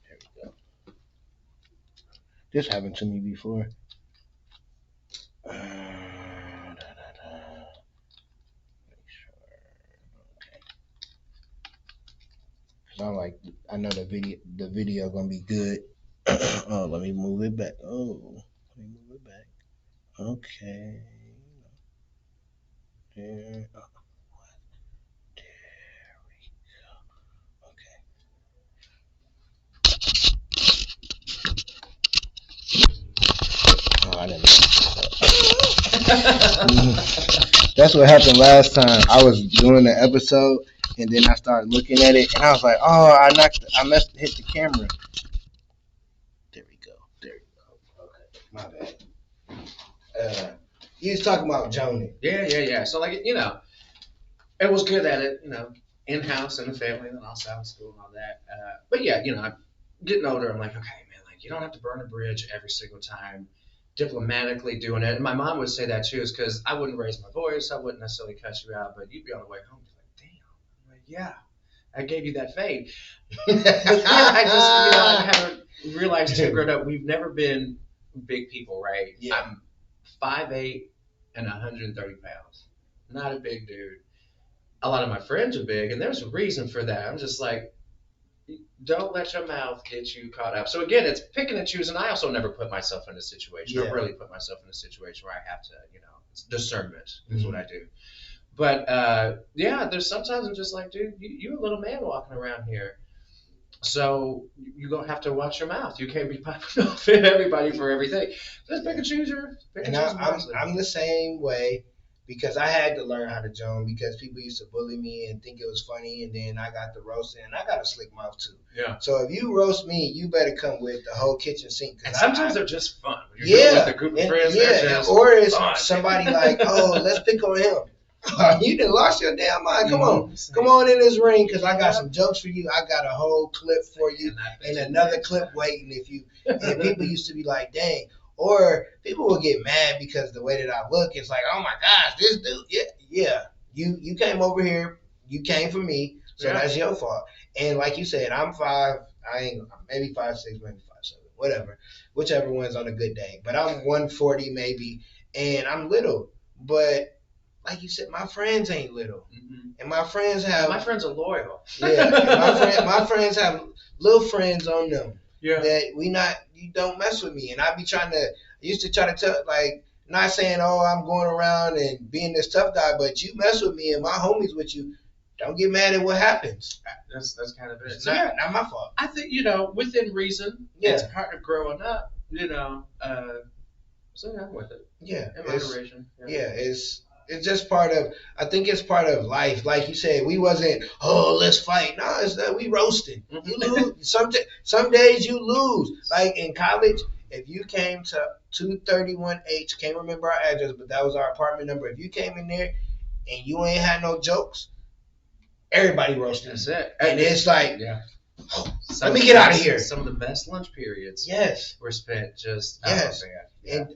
There we go. This happened to me before. Make sure. Okay. Cause I know the video gonna be good. Oh, let me move it back. Okay. There. Oh, what? There we go. Okay. Oh, I didn't. That's what happened last time. I was doing the episode, and then I started looking at it, and I was like, "Oh, hit the camera." There we go. Okay, my bad. You was talking about Jonan. Yeah. So like it was good at it, in house in the family, and then also out of school and all that. But yeah, I'm getting older. I'm like, okay, man, like you don't have to burn a bridge every single time. Diplomatically doing it, and my mom would say that too, is because I wouldn't raise my voice, I wouldn't necessarily cuss you out, but you'd be on the way home, be like, damn, I'm like, yeah, I gave you that fade. But then I just, I haven't realized too, grown up, we've never been big people, right? Yeah. I'm 5'8" and 130 pounds. Not a big dude. A lot of my friends are big, and there's a reason for that. I'm just like, don't let your mouth get you caught up. So again, it's picking and choosing. I also never put myself in a situation, or really put myself in a situation where I have to, it's discernment is what I do. But there's sometimes I'm just like, dude, you a little man walking around here. So you're going to have to watch your mouth. You can't be popping off at everybody for everything. Just pick and choose I'm the same way, because I had to learn how to joan, because people used to bully me and think it was funny, and then I got the roasting, and I got a slick mouth too. Yeah. So if you roast me, you better come with the whole kitchen sink. And sometimes they're just fun. When you're doing it with a group of friends, they're just or it's fun. somebody like, oh, let's pick on him. You done lost your damn mind. Come on in this ring, because I got some jokes for you. I got a whole clip for you, and another clip waiting. And people used to be like, dang. Or people will get mad because the way that I look, it's like, oh my gosh, this dude, yeah. You came over here, you came for me, so that's your fault. And like you said, I'm 5, maybe 5'6", maybe 5'7", whatever, whichever one's on a good day. But I'm 140 maybe, and I'm little. But like you said, my friends ain't little, and my friends are loyal. Yeah, my friends have little friends on them. Yeah. That you don't mess with me. And I used to try to tell, like, not saying, oh, I'm going around and being this tough guy, but you mess with me and my homies with you, don't get mad at what happens. That's kind of it. It's not my fault. I think, within reason, it's part of growing up, so I'm with it. Yeah. In moderation. Yeah, it's just part of, I think it's part of life. Like you said, we wasn't, oh, let's fight. No, it's that we roasting. You lose. Some days you lose. Like in college, if you came to 231H, can't remember our address, but that was our apartment number. If you came in there and you ain't had no jokes, everybody roasting. That's it. And it's like, let me get out of here. Some of the best lunch periods were spent just And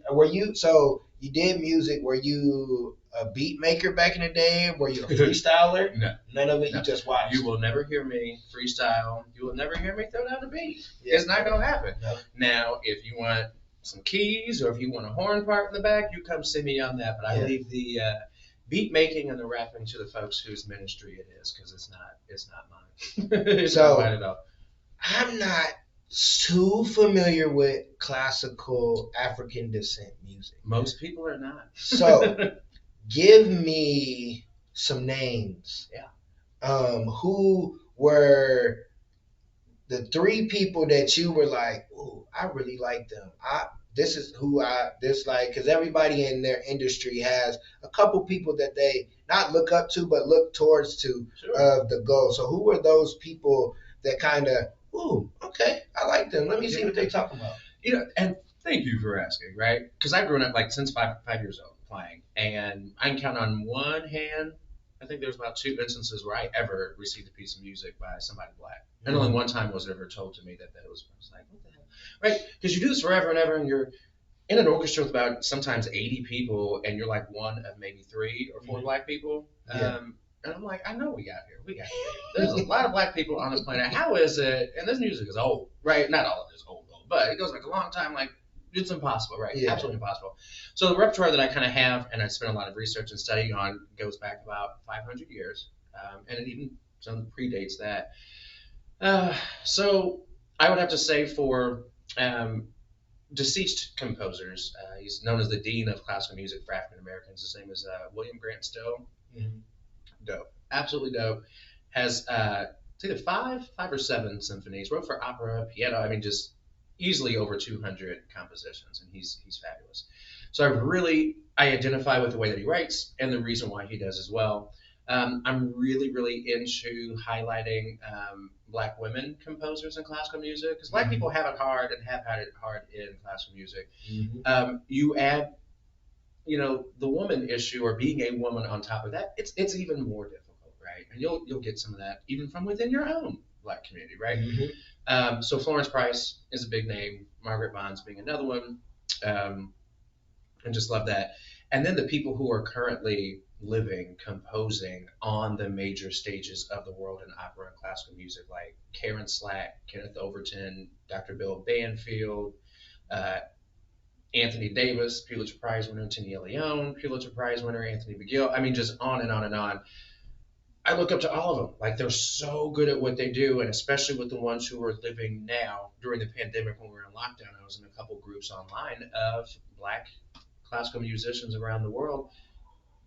you did music. Were you a beat maker back in the day? Were you a freestyler? No. None of it. No. You just watched. You will never hear me freestyle. You will never hear me throw down a beat. Yeah. It's not gonna happen. No. Now, if you want some keys or if you want a horn part in the back, you come see me on that. But I leave the beat making and the rapping to the folks whose ministry it is, because it's not mine. It's not mine at all. I'm not too familiar with classical African descent music. Most people are not. So give me some names. Yeah. Who were the 3 people that you were like, ooh, I really like them. This is who I dislike, because everybody in their industry has a couple people that they not look up to, but look towards to the goal. So who were those people that kind of, ooh, okay, I like them. Let me see what they talking about. And thank you for asking, right? Because I've grown up like since 5 years old playing, and I can count on one hand. I think there's about 2 instances where I ever received a piece of music by somebody black. And only one time was it ever told to me that was. I was like, what the hell? Right? Because you do this forever and ever, and you're in an orchestra with about sometimes 80 people, and you're like one of maybe 3 or 4 black people. And I'm like, I know we got here. There's a lot of black people on the planet. How is it? And this music is old, right? Not all of it is old, but it goes back a long time. Like, it's impossible, right? Yeah. Absolutely impossible. So the repertoire that I kind of have, and I spent a lot of research and study on, goes back about 500 years, and it even some predates that. So I would have to say for deceased composers, he's known as the Dean of Classical Music for African Americans. His name is William Grant Still. Mm-hmm. Dope, absolutely dope. Has it's either 5 or 7 symphonies. Wrote for opera, piano. I mean, just easily over 200 compositions, and he's fabulous. So I identify with the way that he writes and the reason why he does as well. I'm really, really into highlighting black women composers in classical music, because black people have it hard and have had it hard in classical music. Mm-hmm. You add the woman issue or being a woman on top of that, it's even more difficult, right? And you'll get some of that even from within your own Black community, right? So Florence Price is a big name, Margaret Bonds being another one, and just love that. And then the people who are currently living, composing on the major stages of the world in opera and classical music, like Karen Slack, Kenneth Overton, Dr. Bill Banfield, uh, Anthony Davis, Pulitzer Prize winner, Tania Leone, Pulitzer Prize winner, Anthony McGill. I mean, just on and on and on. I look up to all of them. Like, they're so good at what they do, and especially with the ones who are living now during the pandemic when we were in lockdown. I was in a couple groups online of Black classical musicians around the world.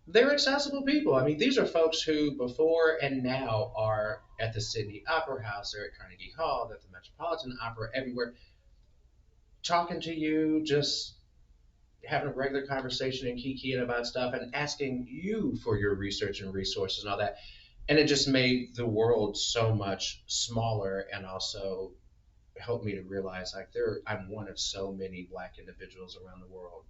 They're accessible people. I mean, these are folks who before and now are at the Sydney Opera House, they're at Carnegie Hall, they're at the Metropolitan Opera, everywhere, talking to you, just having a regular conversation and kikiing about stuff and asking you for your research and resources and all that. And it just made the world so much smaller, and also helped me to realize like I'm one of so many Black individuals around the world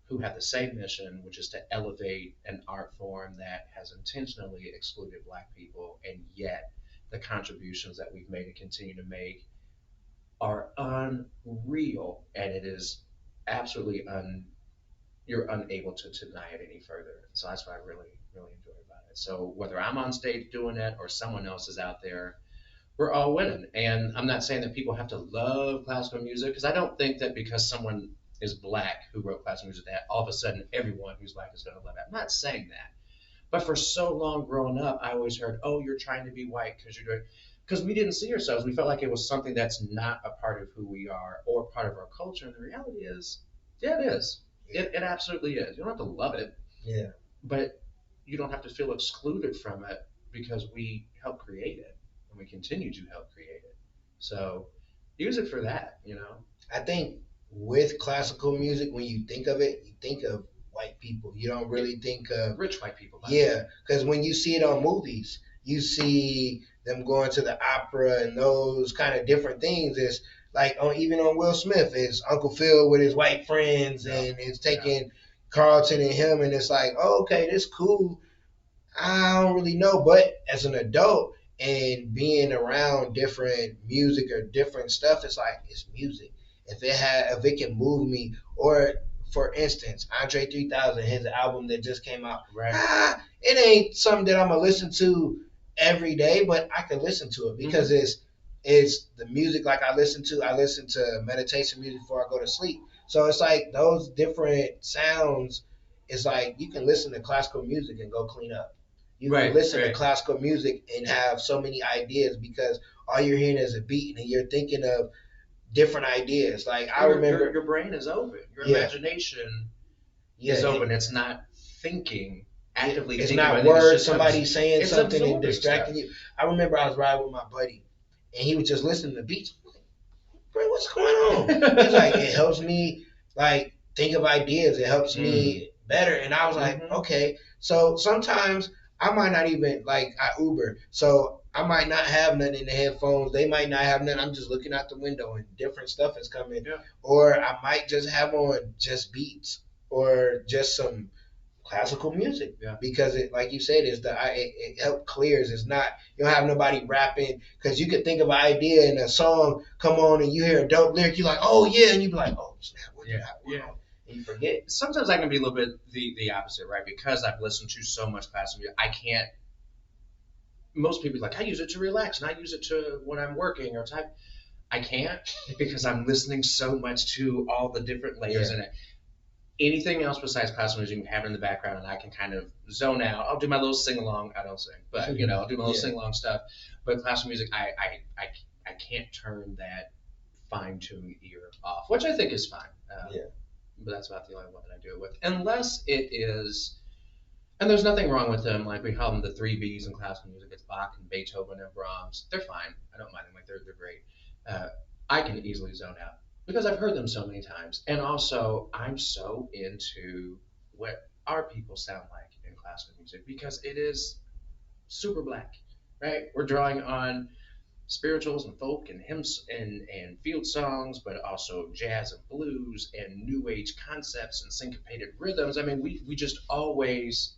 who have the same mission, which is to elevate an art form that has intentionally excluded Black people, and yet the contributions that we've made and continue to make are unreal, and it is absolutely you're unable to deny it any further. So that's what I really, really enjoy about it. So whether I'm on stage doing it or someone else is out there, we're all winning. And I'm not saying that people have to love classical music, because I don't think that because someone is Black who wrote classical music that all of a sudden everyone who's Black is going to love it. I'm not saying that. But for so long growing up, I always heard, oh, you're trying to be white because we didn't see ourselves. We felt like it was something that's not a part of who we are or part of our culture. And the reality is, yeah, it is. It absolutely is. You don't have to love it. Yeah. But you don't have to feel excluded from it, because we help create it and we continue to help create it. So use it for that, I think with classical music, when you think of it, you think of white people. You don't really think of rich white people. Yeah, because when you see it on movies, you see them going to the opera and those kind of different things. It's like even on Will Smith, is Uncle Phil with his white friends, and it's taking Carlton and him, and it's like, oh, okay, this cool. I don't really know, but as an adult and being around different music or different stuff, it's like it's music. If it can move me, or for instance, Andre 3000, his album that just came out, right? It ain't something that I'm gonna listen to every day, but I can listen to it because it's the music. Like I listen to meditation music before I go to sleep. So it's like those different sounds. It's like you can listen to classical music and go clean up. You can listen to classical music and have so many ideas, because all you're hearing is a beat and you're thinking of different ideas. Like I remember your brain is open. Your imagination is open. It's not thinking actively. It's not words, somebody saying something and distracting you. I remember I was riding with my buddy and he was just listening to beats. I'm like, bro, what's going on? He's like, it helps me like think of ideas. It helps me better. And I was like, okay. So sometimes I might not even, like, I Uber, so I might not have nothing in the headphones. They might not have nothing. I'm just looking out the window and different stuff is coming. Yeah. Or I might just have on just beats or just some classical music. Yeah. Because it, like you said, it help clears. It's not, you don't have nobody rapping, because you could think of an idea and a song come on and you hear a dope lyric. You're like, oh yeah, and you be like, oh snap, what you got? And you forget. Sometimes I can be a little bit the opposite, right? Because I've listened to so much classical music, I can't. Most people are like, I use it to relax and I use it to when I'm working or type. I can't, because I'm listening so much to all the different layers in it. Anything else besides classical music you can have it in the background and I can kind of zone out. I'll do my little sing along. I don't sing, but I'll do my little sing along stuff. But classical music, I can't turn that fine tuned ear off, which I think is fine. But that's about the only one that I do it with, unless it is, and there's nothing wrong with them. Like we call them the 3 Bs in classical music. It's Bach and Beethoven and Brahms. They're fine. I don't mind them. Like they're great. I can easily zone out because I've heard them so many times, and also I'm so into what our people sound like in classical music because it is super Black, right? We're drawing on spirituals and folk and hymns and field songs, but also jazz and blues and new age concepts and syncopated rhythms. I mean, we just always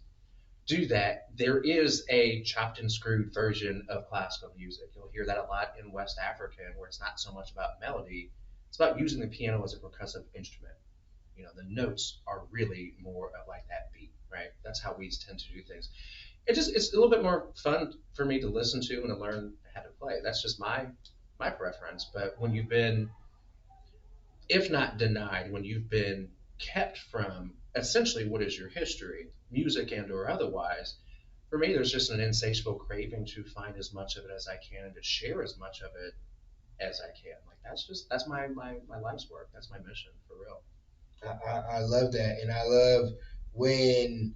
do that. There is a chopped and screwed version of classical music. You'll hear that a lot in West Africa, where it's not so much about melody, it's about using the piano as a percussive instrument. You know, the notes are really more of like that beat, right? That's how we tend to do things. It's a little bit more fun for me to listen to and to learn how to play. That's just my preference. But when you've been, if not denied, when you've been kept from essentially what is your history, music and or otherwise, for me there's just an insatiable craving to find as much of it as I can and to share as much of it as I can. Like that's my life's work. That's my mission for real. I love that, and I love when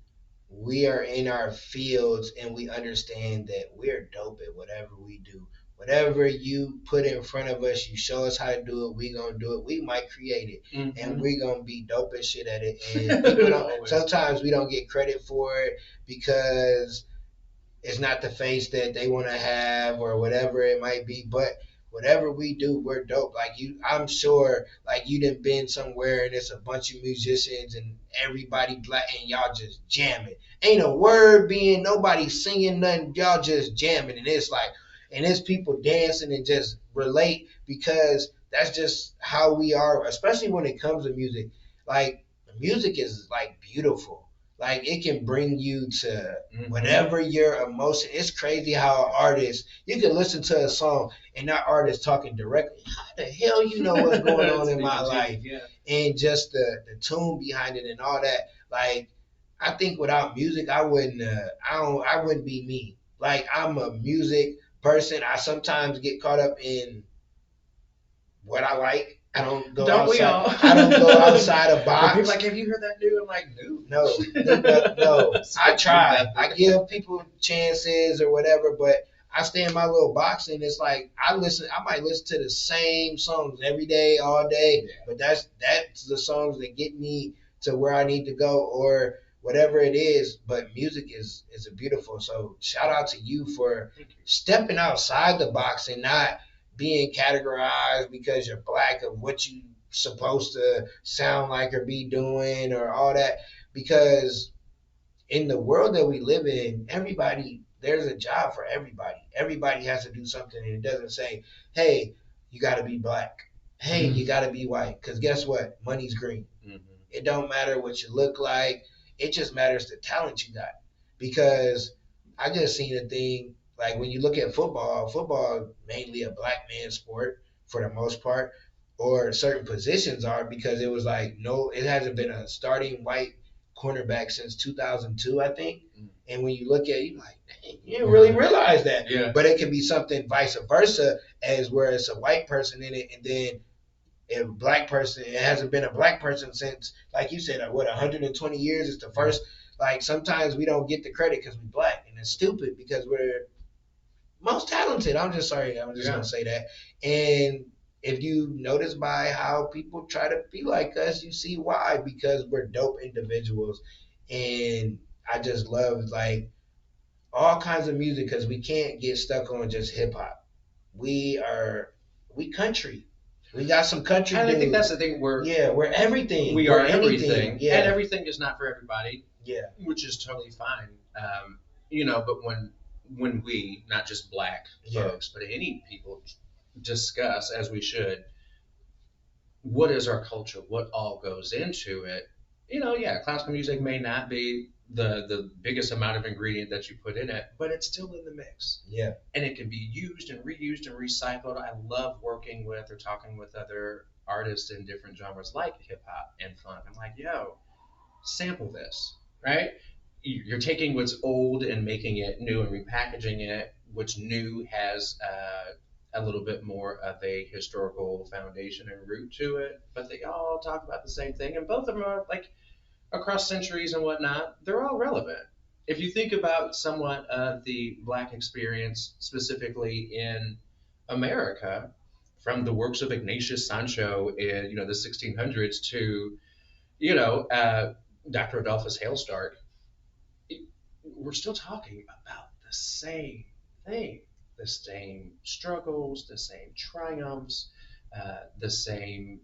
we are in our fields and we understand that we're dope at whatever we do. Whatever you put in front of us, you show us how to do it, we gonna do it. We might create it, and we gonna be dope as shit at it. And people don't, sometimes we don't get credit for it because it's not the face that they want to have or whatever it might be. But whatever we do, we're dope. Like you, I'm sure like you done been somewhere and it's a bunch of musicians and everybody black and y'all just jamming. Ain't a word being, nobody singing nothing. Y'all just jamming, and it's like, and it's people dancing and just relate because that's just how we are, especially when it comes to music. Like music is like beautiful. Like it can bring you to whatever your emotion. It's crazy how an artist, you can listen to a song and that artist talking directly. How the hell you know what's going on in my life? Yeah. And just the tune behind it and all that. Like I think without music, I wouldn't be me. Like I'm a music person. I sometimes get caught up in what I like. I don't go Don't outside. We all? I don't go outside a box. People like, have you heard that new? I'm like, no. I try. I give people chances or whatever, but I stay in my little box, and it's like I might listen to the same songs every day, all day, but that's the songs that get me to where I need to go or whatever it is. But music is a beautiful. So shout out to you for stepping outside the box and not being categorized because you're black of what you supposed to sound like or be doing or all that. Because in the world that we live in, there's a job for everybody. Everybody has to do something, and it doesn't say, hey, you got to be black. Hey, you got to be white. Because guess what? Money's green. It don't matter what you look like. It just matters the talent you got. Because I just seen a thing, like when you look at football mainly a black man's sport for the most part, or certain positions are, because it was like, no, it hasn't been a starting white cornerback since 2002, I think. And when you look at it, you're like, dang, you didn't really realize that. Yeah. But it could be something vice versa, as where it's a white person in it, and then a black person, it hasn't been a black person since, like you said, 120 years. It's the first. Like sometimes we don't get the credit because we're black, and it's stupid because we're most talented. I'm just gonna say that. And if you notice by how people try to be like us, you see why, because we're dope individuals. And I just love like all kinds of music, because we can't get stuck on just hip hop. We country. We got some country. And I think that's the thing. We're everything. We are everything. Yeah. And everything is not for everybody. Yeah. Which is totally fine. But when we, not just black folks, but any people, discuss, as we should, what is our culture, what all goes into it. Classical music may not be the biggest amount of ingredient that you put in it, but it's still in the mix. Yeah. And it can be used and reused and recycled. I love working with or talking with other artists in different genres like hip hop and funk. I'm like, yo, sample this, right? You're taking what's old and making it new and repackaging it. What's new has a little bit more of a historical foundation and root to it, but they all talk about the same thing, and both of them are like across centuries and whatnot. They're all relevant. If you think about somewhat of the black experience specifically in America, from the works of Ignatius Sancho in the 1600s to Dr. Adolphus Hailstark, we're still talking about the same thing, the same struggles, the same triumphs, the same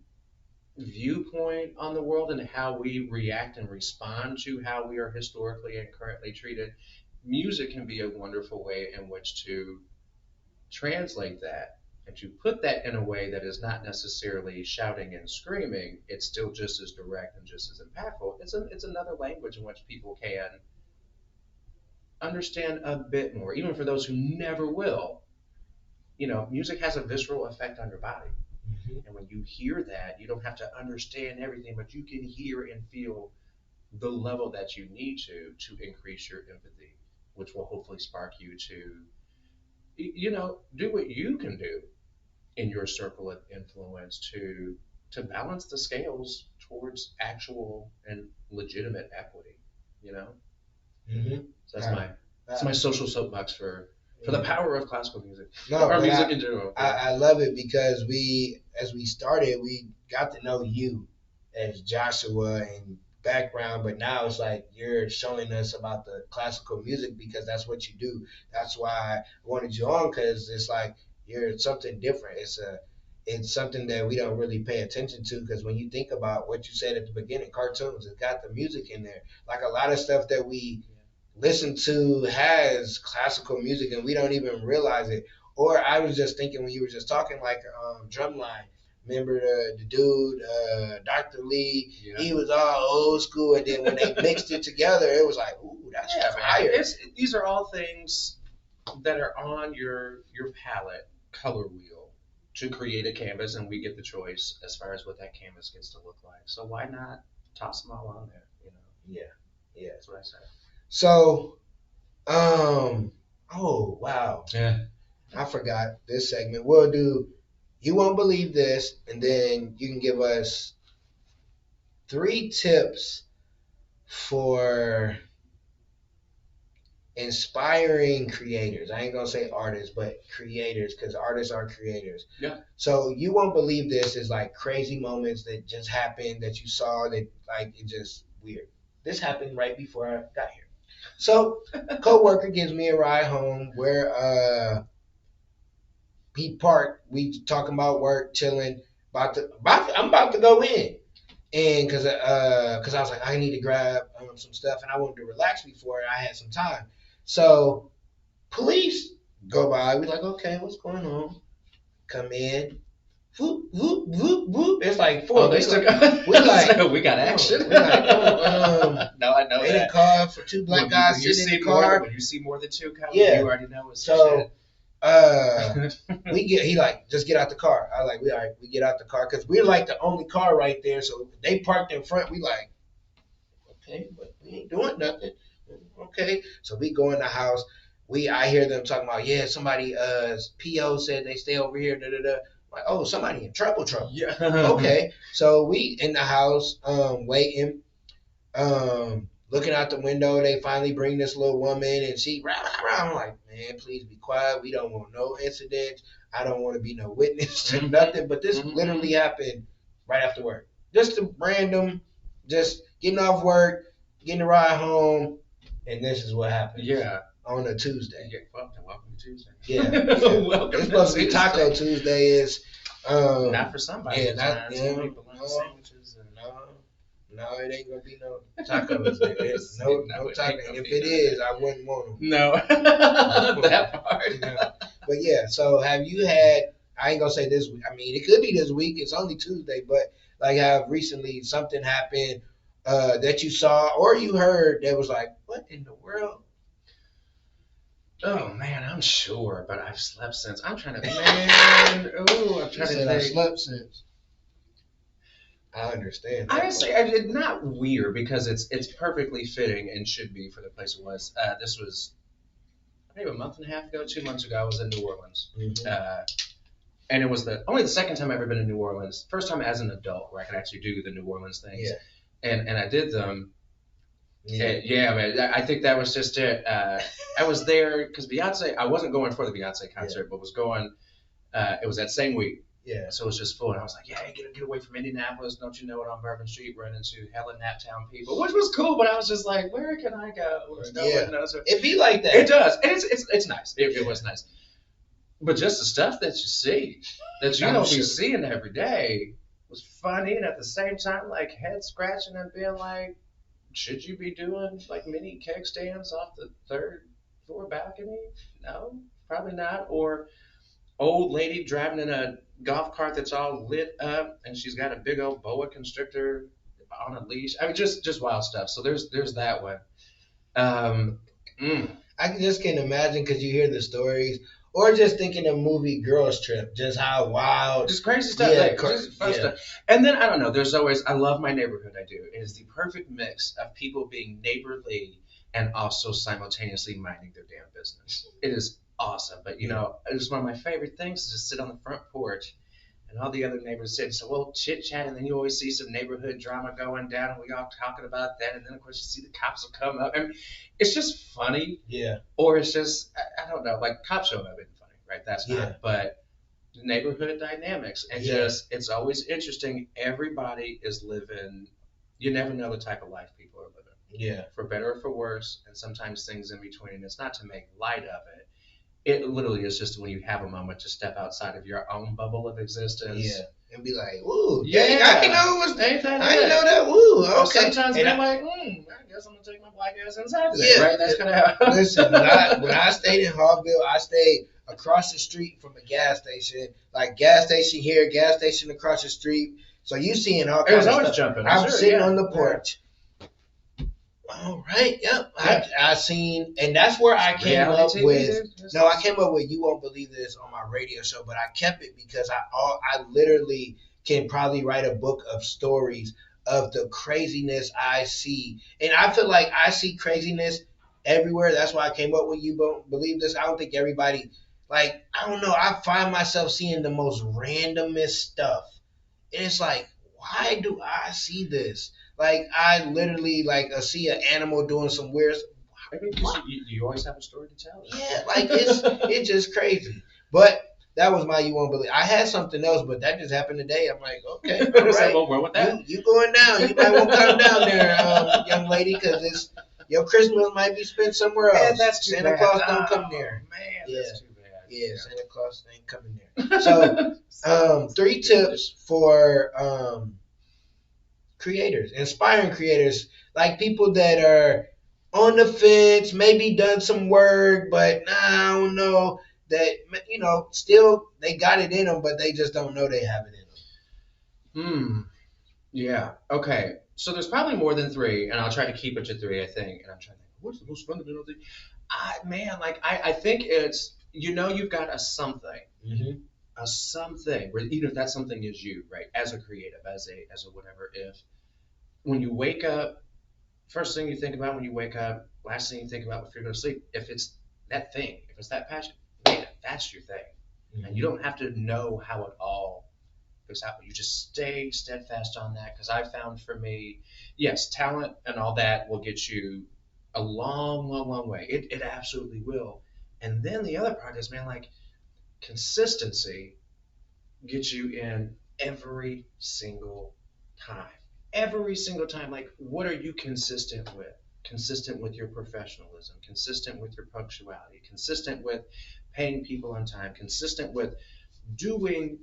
viewpoint on the world and how we react and respond to how we are historically and currently treated. Music can be a wonderful way in which to translate that and to put that in a way that is not necessarily shouting and screaming. It's still just as direct and just as impactful. It's another language in which people can understand a bit more, even for those who never will. Music has a visceral effect on your body. Mm-hmm. And when you hear that, you don't have to understand everything, but you can hear and feel the level that you need to increase your empathy, which will hopefully spark you to, do what you can do in your circle of influence to balance the scales towards actual and legitimate equity. Mm-hmm. So that's my social soapbox for the power of classical music. No, or music in general. I love it because as we started, we got to know you as Joshua and background, but now it's like you're showing us about the classical music because that's what you do. That's why I wanted you on, because it's like you're something different. It's something that we don't really pay attention to, because when you think about what you said at the beginning, cartoons, it's got the music in there. Like a lot of stuff that we listen to has classical music and we don't even realize it. Or I was just thinking when you were just talking, like Drumline. Remember the dude, Dr. Lee? Yeah. He was all old school, and then when they mixed it together, it was like, ooh, that's fire. These are all things that are on your palette color wheel to create a canvas, and we get the choice as far as what that canvas gets to look like. So why not toss them all on there? Yeah, that's what I say. So, oh wow, yeah, I forgot this segment. We'll do You Won't Believe This, and then you can give us 3 tips for inspiring creators. I ain't gonna say artists, but creators, because artists are creators. Yeah. So You Won't Believe This is like crazy moments that just happened that you saw that like it just weird. This happened right before I got here. So, coworker gives me a ride home where he parked. We talking about work, chilling. I'm about to go in, and because I was like I need to grab some stuff, and I wanted to relax before I had some time. So, police go by. We like, okay, what's going on? Come in. Whoop, whoop, whoop, whoop. It's like 4. Oh, we're like, we got action. We're like, no, I know that. In a car for 2 black guys sitting in the car. When you see more than 2 coming, yeah. You already know it's so. He like, just get out the car. I like, we get out the car because we're like the only car right there. So they parked in front. We like, okay, but we ain't doing nothing. Okay, so we go in the house. I hear them talking about, yeah, somebody PO said they stay over here. Da da da. Like, oh, somebody in trouble. Yeah. Okay, so we in the house, waiting, looking out the window. They finally bring this little woman, and she rah, rah, rah. I'm like, man, please be quiet. We don't want no incidents. I don't want to be no witness to nothing. But this literally happened right after work. Just a random, just getting off work, getting a ride home, and this is what happened. Yeah. On a Tuesday. Yeah, welcome to Tuesday. Yeah. Welcome. It's supposed to be Taco Tuesday. Is not for somebody. Yeah, not sandwiches. No, it ain't gonna be no tacos. There's no taco. If it is, I wouldn't want them. No, that part. Yeah. But yeah, so have you had? I ain't gonna say this week. I mean, it could be this week. It's only Tuesday, but like, have recently something happened that you saw or you heard that was like, what in the world? Oh man, I'm sure, but I've slept since. I'm trying to I'm trying to think. I've slept since. I understand. Honestly, I did not weird because it's perfectly fitting and should be for the place it was. This was maybe a month and a half ago, 2 months ago. I was in New Orleans, and it was only the second time I've ever been in New Orleans. First time as an adult where I could actually do the New Orleans things. Yeah. And I did them. Yeah, man. I think that was just it. I was there because Beyonce. I wasn't going for the Beyonce concert, but was going. It was that same week. Yeah. So it was just full, and I was like, yeah, get away from Indianapolis. Don't you know it, on Bourbon Street, run into hella Naptown people, which was cool. But I was just like, where can I go? No one knows. It be like that. It does, and it's nice. It was nice. But just the stuff that you see, that you I'm don't be sure. seeing every day, was funny, and at the same time, like head scratching and being like, should you be doing like mini keg stands off the third floor balcony? No, probably not. Or old lady driving in a golf cart that's all lit up, and she's got a big old boa constrictor on a leash. I mean, just wild stuff. So there's that one. Um, mm, I just can't imagine because you hear the stories, or just thinking of movie Girls Trip, just how wild. just crazy stuff, Yeah, like just fun stuff. And then I don't know. There's always I love my neighborhood. I do. It is the perfect mix of people being neighborly and also simultaneously minding their damn business. It is awesome. But you know, it's one of my favorite things is just sit on the front porch and all the other neighbors sit. So we'll chit chat, and then you always see some neighborhood drama going down, and we all talking about that. And then of course you see the cops will come up, and it's just funny. Yeah. Or it's just I don't know, like cops showing up isn't funny, right? That's Yeah. not. But the neighborhood dynamics, and Yeah. just it's always interesting. Everybody is living. You never know the type of life people are living, Yeah. for better or for worse, and sometimes things in between. And it's not to make light of it. It literally is just when you have a moment to step outside of your own bubble of existence. Yeah. And be like, woo, Yeah. dang, I didn't know it was. Ain't that I didn't good? know that. Woo, Or okay. sometimes And they're I- like, I guess I'm gonna take my black ass inside today, Yeah. right? That's gonna happen. Listen, when I stayed in Hallville, I stayed across the street from a gas station. Like gas station here, gas station across the street. So you seeing all It was kinds of always stuff. jumping. I'm sure, sitting yeah. on the porch. All right, yep. Yeah. I seen, and that's where I came Reality up TV, with. dude. No, I came up with "You Won't Believe This" on my radio show, but I kept it because I literally can probably write a book of stories of the craziness I see, and I feel like I see craziness everywhere. That's why I came up with "You Won't Believe This." I don't think everybody, like, I don't know. I find myself seeing the most randomest stuff, and it's like, why do I see this? Like, I literally see an animal doing some weird. Maybe because you always have a story to tell. Yeah, like it's just crazy. But that was my "You Won't Believe." I had something else, but that just happened today. I'm like, okay, all right, Well, where with that? you going down? You might want to come down there, young lady, because your Christmas might be spent somewhere else. Man, that's too Santa bad. Claus don't come there. Man, Yeah. that's too bad. Yeah, Santa Claus ain't coming there. So, 3 tips for creators, inspiring creators, like people that are on the fence, maybe done some work, but I don't know that, still they got it in them, but they just don't know they have it in them. Yeah. Okay. So there's probably more than 3, and I'll try to keep it to 3, I think. And I'm trying to think, what's the most fundamental thing? I think it's, you've got a something. Mm-hmm. A something, where even if that something is you, right, as a creative, as a whatever, if when you wake up, first thing you think about when you wake up, last thing you think about before you go to sleep, if it's that thing, if it's that passion, man, that's your thing. Mm-hmm. And you don't have to know how it all goes out, but you just stay steadfast on that. Because I found for me, yes, talent and all that will get you a long, long, long way. It absolutely will. And then the other part is, man, like, consistency gets you in every single time. Every single time. Like, what are you consistent with? Consistent with your professionalism, consistent with your punctuality, consistent with paying people on time, consistent with doing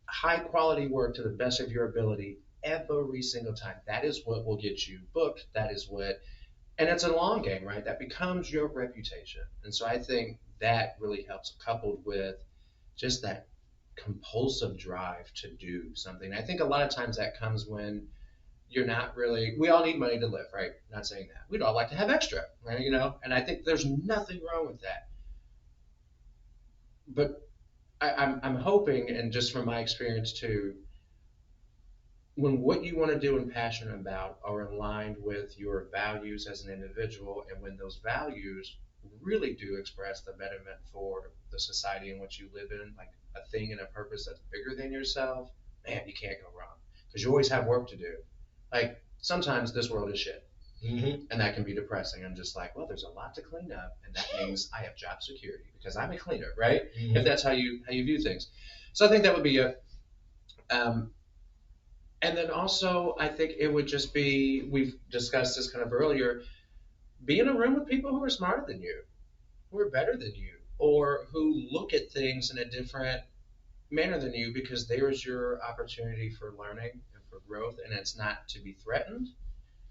high quality work to the best of your ability every single time. That is what will get you booked. That is what, and it's a long game, right? That becomes your reputation. And so I think that really helps, coupled with just that compulsive drive to do something. I think a lot of times that comes when you're not really, we all need money to live, right? Not saying that. We'd all like to have extra, right? And I think there's nothing wrong with that. But I'm hoping, and just from my experience too, when what you want to do and passionate about are aligned with your values as an individual, and when those values really do express the betterment for the society in which you live in, like a thing and a purpose that's bigger than yourself, man, you can't go wrong. Because you always have work to do. Like, sometimes this world is shit. Mm-hmm. And that can be depressing. I'm just like, well, there's a lot to clean up, and that means I have job security because I'm a cleaner, right? Mm-hmm. If that's how you view things. So I think that would be a and then also, I think it would just be, we've discussed this kind of earlier, be in a room with people who are smarter than you, who are better than you, or who look at things in a different manner than you, because there's your opportunity for learning and for growth, and it's not to be threatened.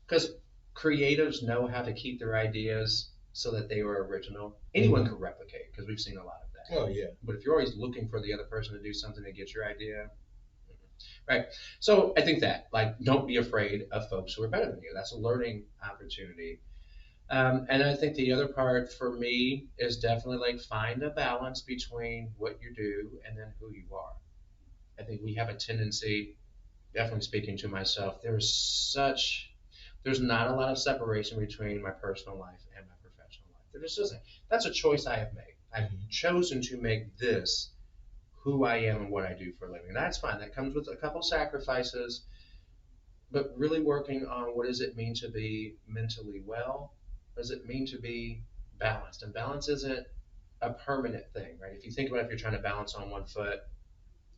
Because creatives know how to keep their ideas so that they are original. Anyone can replicate, because we've seen a lot of that. Oh, yeah. But if you're always looking for the other person to do something to get your idea, right? So I think that, like, don't be afraid of folks who are better than you. That's a learning opportunity. And I think the other part for me is definitely like find a balance between what you do and then who you are. I think we have a tendency, definitely speaking to myself, there's not a lot of separation between my personal life and my professional life. There just isn't. That's a choice I have made. I've chosen to make this who I am and what I do for a living. That's fine. That comes with a couple sacrifices, but really working on what does it mean to be mentally well? What does it mean to be balanced? And balance isn't a permanent thing, right? If you think about if you're trying to balance on one foot,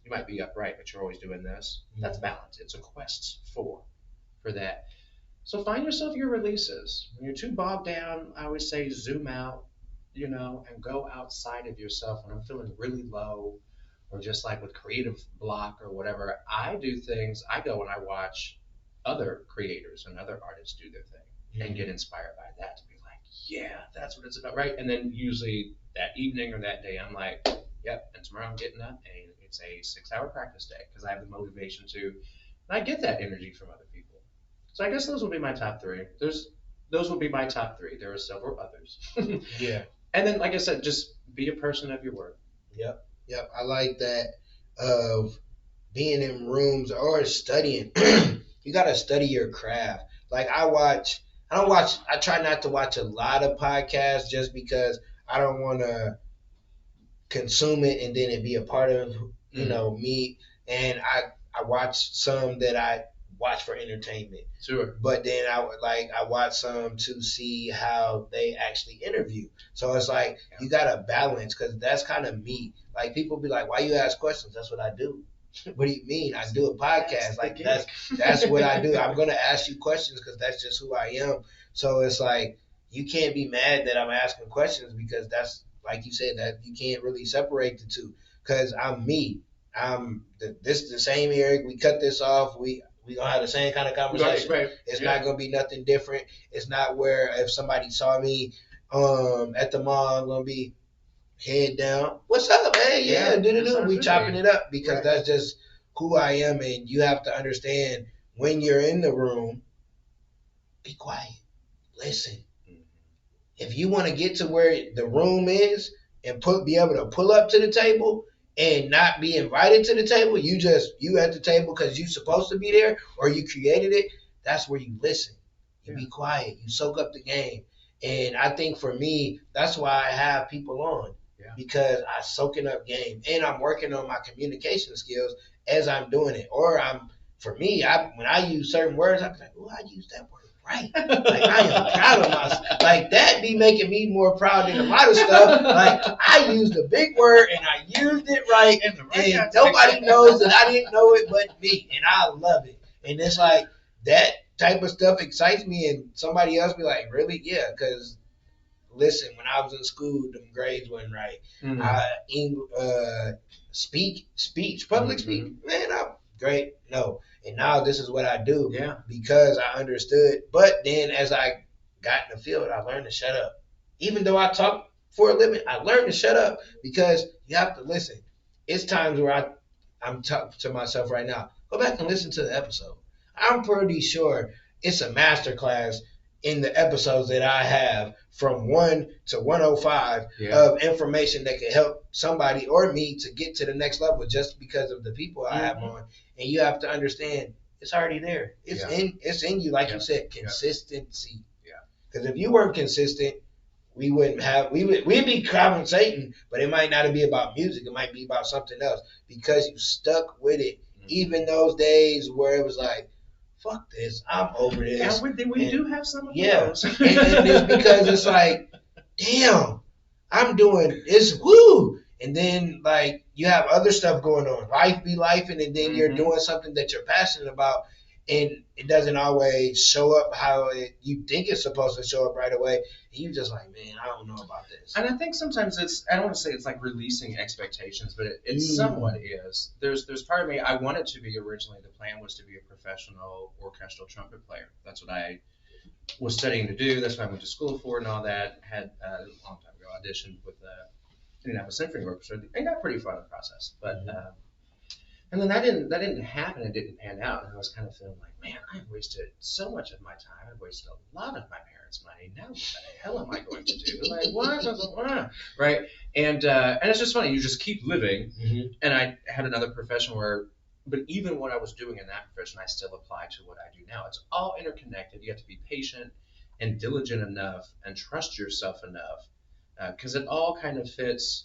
you might be upright, but you're always doing this. That's balance. It's a quest for that. So find yourself your releases. When you're too bogged down, I always say zoom out, and go outside of yourself. When I'm feeling really low, or just like with creative block or whatever, I do things. I go and I watch other creators and other artists do their thing and get inspired by that to be like, yeah, that's what it's about, right? And then usually that evening or that day, I'm like, yep, and tomorrow I'm getting up and it's a 6-hour practice day because I have the motivation to, and I get that energy from other people. So I guess those will be my top three. Those will be my top three. There are several others. Yeah. And then, like I said, just be a person of your word. Yep. I like that of being in rooms or studying. You got to study your craft. Like I try not to watch a lot of podcasts just because I don't want to consume it and then it be a part of, me. And I watch some that I watch for entertainment. Sure. But then I watch some to see how they actually interview. So it's like you gotta balance because that's kind of me. Like people be like, "Why you ask questions?" That's what I do. What do you mean? I do a podcast. Like that's what I do. I'm gonna ask you questions because that's just who I am. So it's like you can't be mad that I'm asking questions because that's like you said that you can't really separate the two because I'm me. This is the same Eric. We cut this off. We gonna have the same kind of conversation. Right. It's not gonna be nothing different. It's not where if somebody saw me at the mall, I'm gonna be head down. What's up, man? Yeah, we chopping it up because that's just who I am, and you have to understand when you're in the room, be quiet, listen. If you want to get to where the room is and be able to pull up to the table and not be invited to the table, you at the table because you're supposed to be there or you created it, that's where you listen. You be quiet. You soak up the game. And I think for me, that's why I have people on because I'm soaking up game and I'm working on my communication skills as I'm doing it. Or when I use certain words, I'm like, oh, I use that word right. Like I am proud of myself. Like that be making me more proud than a lot of stuff. Like I used a big word and I used it right, and nobody knows that I didn't know it but me, and I love it. And it's like that type of stuff excites me, and somebody else be like, really? Yeah, because listen, when I was in school, them grades wasn't right. Public speaking, man, I'm great. No. And now this is what I do because I understood. But then as I got in the field, I learned to shut up. Even though I talk for a living, I learned to shut up because you have to listen. It's times where I'm talking to myself right now. Go back and listen to the episode. I'm pretty sure it's a masterclass in the episodes that I have from 1 to 105 of information that can help somebody or me to get to the next level just because of the people I have on. And you have to understand it's already there. It's in you, like you said, consistency. Because if you weren't consistent, we'd be compensating, but it might not be about music. It might be about something else because you stuck with it. Even those days where it was like, fuck this, I'm over this. And we do have some of those. and it's because it's like, damn, I'm doing this, woo. And then like you have other stuff going on. Life be life, and then you're doing something that you're passionate about. and it doesn't always show up how you think it's supposed to show up right away. And you just like, man, I don't know about this. And I think sometimes I don't want to say it's like releasing expectations, but it somewhat is. There's part of me, I wanted to be originally, the plan was to be a professional orchestral trumpet player. That's what I was studying to do. That's what I went to school for and all that. Had a long time ago auditioned with Indianapolis Symphony Orchestra and got pretty far in the process. But and then that didn't happen. It didn't pan out, and I was kind of feeling like, man, I've wasted so much of my time. I've wasted a lot of my parents' money. Now what the hell am I going to do? Like what? Right? And it's just funny. You just keep living. And I had another profession but even what I was doing in that profession, I still apply to what I do now. It's all interconnected. You have to be patient and diligent enough and trust yourself enough because it all kind of fits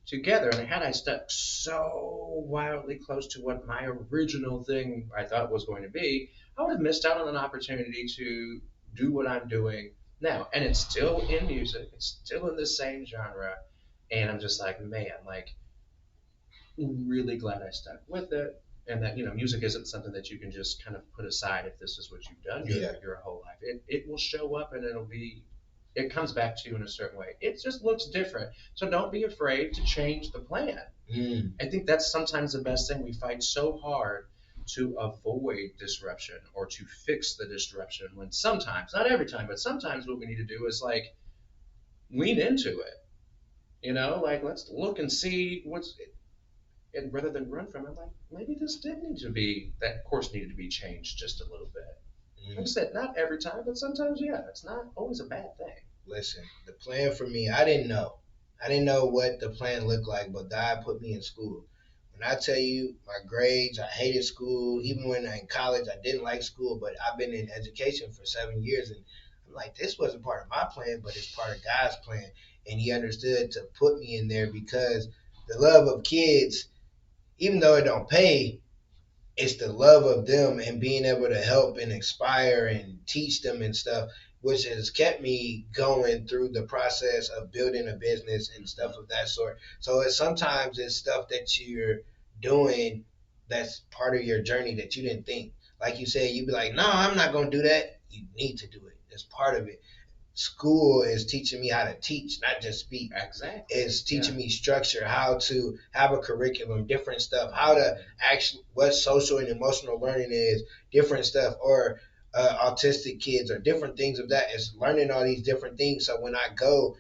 together. And had I stuck so wildly close to what my original thing I thought was going to be, I would have missed out on an opportunity to do what I'm doing now. And it's still in music. It's still in the same genre. And I'm just like, man, like, really glad I stuck with it. And that, music isn't something that you can just kind of put aside if this is what you've done your whole life. It will show up and it comes back to you in a certain way. It just looks different. So don't be afraid to change the plan. I think that's sometimes the best thing. We fight so hard to avoid disruption or to fix the disruption when sometimes, not every time, but sometimes what we need to do is like lean into it. Like let's look and see and rather than run from it, like maybe that course needed to be changed just a little bit. Like I said, not every time, but sometimes, it's not always a bad thing. Listen, the plan for me, I didn't know. I didn't know what the plan looked like, but God put me in school. When I tell you my grades, I hated school. Even when in college, I didn't like school, but I've been in education for 7 years, and I'm like, this wasn't part of my plan, but it's part of God's plan. And he understood to put me in there because the love of kids, even though it don't pay, it's the love of them and being able to help and inspire and teach them and stuff, which has kept me going through the process of building a business and stuff of that sort. So sometimes it's stuff that you're doing that's part of your journey that you didn't think. Like you said, you'd be like, no, I'm not going to do that. You need to do it. It's part of it. School is teaching me how to teach, not just speak. Exactly. It's teaching me structure, how to have a curriculum, different stuff, how to actually, what social and emotional learning is, different stuff, or autistic kids or different things of that. It's learning all these different things. So when I go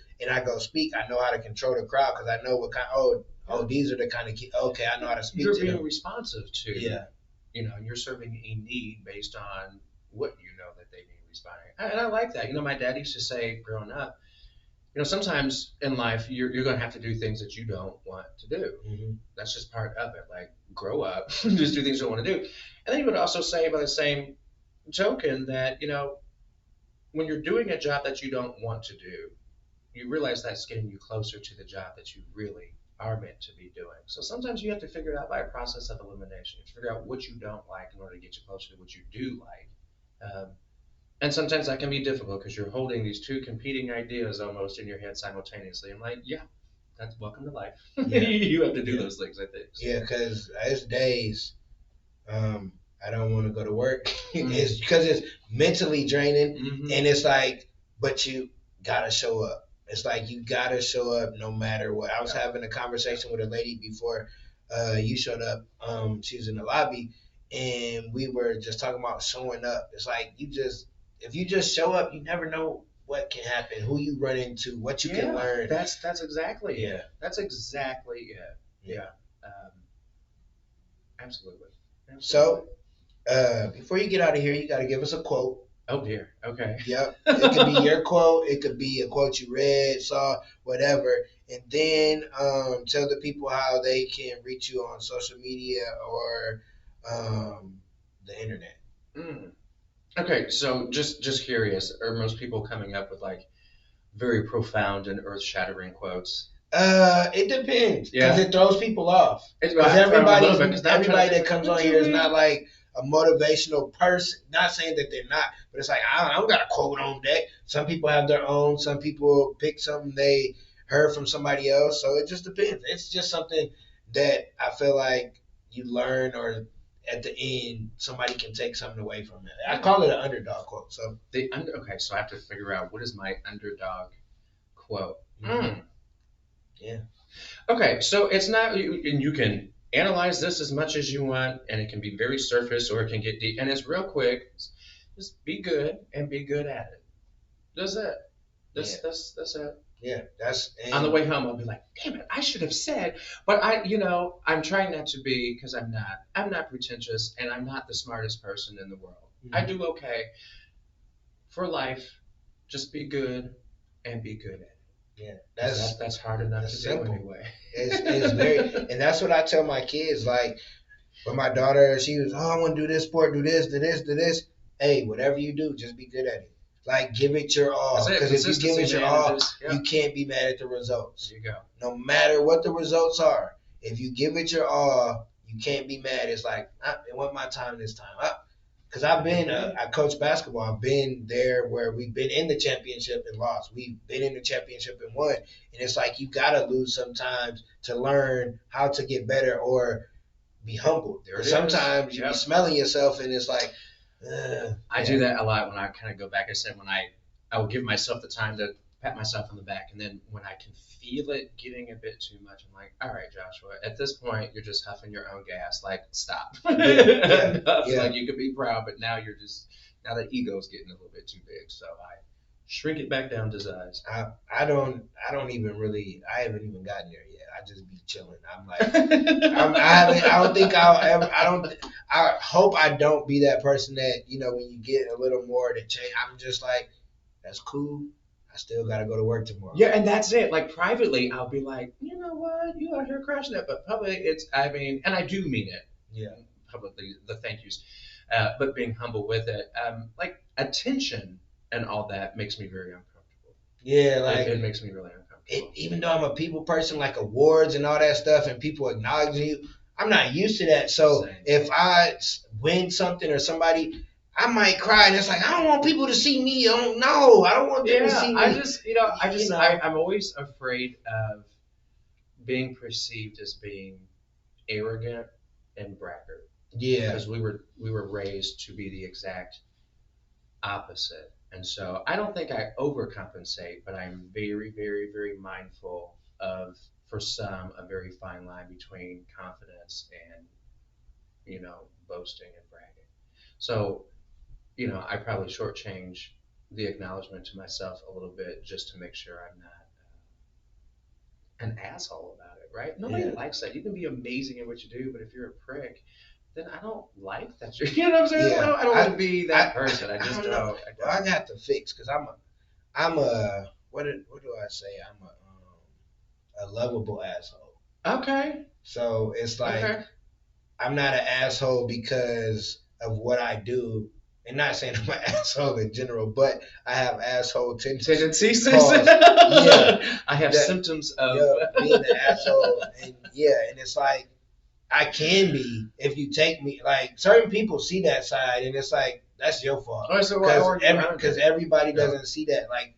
speak, I know how to control the crowd because I know what kind. Oh, these are the kind of kids. Okay, I know how to speak. You're to being them. Responsive to. And you're serving a need based on what you know that they need. And I like that. My dad used to say growing up, sometimes in life you're going to have to do things that you don't want to do. That's just part of it. Like grow up, just do things you don't want to do. And then he would also say by the same token that, when you're doing a job that you don't want to do, you realize that's getting you closer to the job that you really are meant to be doing. So sometimes you have to figure it out by a process of elimination. You have to figure out what you don't like in order to get you closer to what you do like. And sometimes that can be difficult because you're holding these two competing ideas almost in your head simultaneously. I'm like, that's welcome to life. You have to do those things, I think. So. Yeah, because there's days I don't want to go to work. It's because it's mentally draining. And it's like, but you got to show up. It's like you got to show up no matter what. I was having a conversation with a lady before you showed up. She was in the lobby, and we were just talking about showing up. It's like if you just show up, you never know what can happen, who you run into, what you can learn. That's exactly it. That's exactly it. Yeah. Absolutely. So, before you get out of here, you got to give us a quote. Oh dear. Okay. Yep. It could be your quote. It could be a quote you read, saw, whatever. And then tell the people how they can reach you on social media or the internet. Okay, so just curious, are most people coming up with like very profound and earth-shattering quotes? It depends because it throws people off. Because everybody that comes on here is not like a motivational person. Not saying that they're not, but it's like I don't got a quote on deck. Some people have their own. Some people pick something they heard from somebody else. So it just depends. It's just something that I feel like you learn or at the end somebody can take something away from it. I call it an underdog quote. So okay, so I have to figure out what is my underdog quote. Yeah. Okay, so it's not, and you can analyze this as much as you want, and it can be very surface or it can get deep, and it's real quick. Just be good and be good at it. That's it. That's it. Yeah, on the way home. I'll be like, damn it, I should have said, but I'm trying not to be, because I'm not pretentious, and I'm not the smartest person in the world. Mm-hmm. I do okay for life. Just be good and be good at it. Yeah, that's hard enough to simple. do anyway. It's very, and that's what I tell my kids. Like, when my daughter, she was, I want to do this sport, do this, do this, do this. Hey, whatever you do, just be good at it. Like, give it your all. Because if you give it your all, you can't be mad at the results. There you go. No matter what the results are, if you give it your all, you can't be mad. It's like, it wasn't my time this time. Because I coach basketball. I've been there where we've been in the championship and lost. We've been in the championship and won. And it's like you got to lose sometimes to learn how to get better or be humbled. Sometimes you be smelling yourself and it's like, I do that a lot when I kind of go back. I said when I will give myself the time to pat myself on the back, and then when I can feel it getting a bit too much, I'm like, all right, Joshua, at this point you're just huffing your own gas. Like, stop. Like, you could be proud, but now the ego's getting a little bit too big. So I shrink it back down to size. I haven't even gotten there yet. I just be chilling. I'm like, I hope I don't be that person that, when you get a little more to change, I'm just like, that's cool. I still got to go to work tomorrow. Yeah, and that's it. Like, privately, I'll be like, you know what? You out here crushing it. But publicly, and I do mean it. Yeah. Publicly, the thank yous. But being humble with it. Like, attention and all that makes me very uncomfortable. Yeah, like. It makes me really uncomfortable. Even though I'm a people person, like awards and all that stuff, and people acknowledging you, I'm not used to that. So if I win something or somebody, I might cry, and it's like, I don't want people to see me. I don't want them to see me. I'm always afraid of being perceived as being arrogant and braggart. Yeah. Because we were raised to be the exact opposite. And so I don't think I overcompensate, but I'm very, very, very mindful of, for some, a very fine line between confidence and, boasting and bragging. So, I probably shortchange the acknowledgement to myself a little bit just to make sure I'm not an asshole about it, right? Nobody likes that. You can be amazing at what you do, but if you're a prick, then I don't like that. You know what I'm saying? Yeah. I don't want to be that person. I just don't. I got to fix, because I'm a what do I say? I'm a lovable asshole. Okay. So it's like, I'm not an asshole because of what I do. And not saying I'm an asshole in general, but I have asshole tendencies. Yeah. I have symptoms of being an asshole. And it's like, I can be if you take me. Like, certain people see that side, and it's like, that's your fault. Because everybody doesn't see that. Like,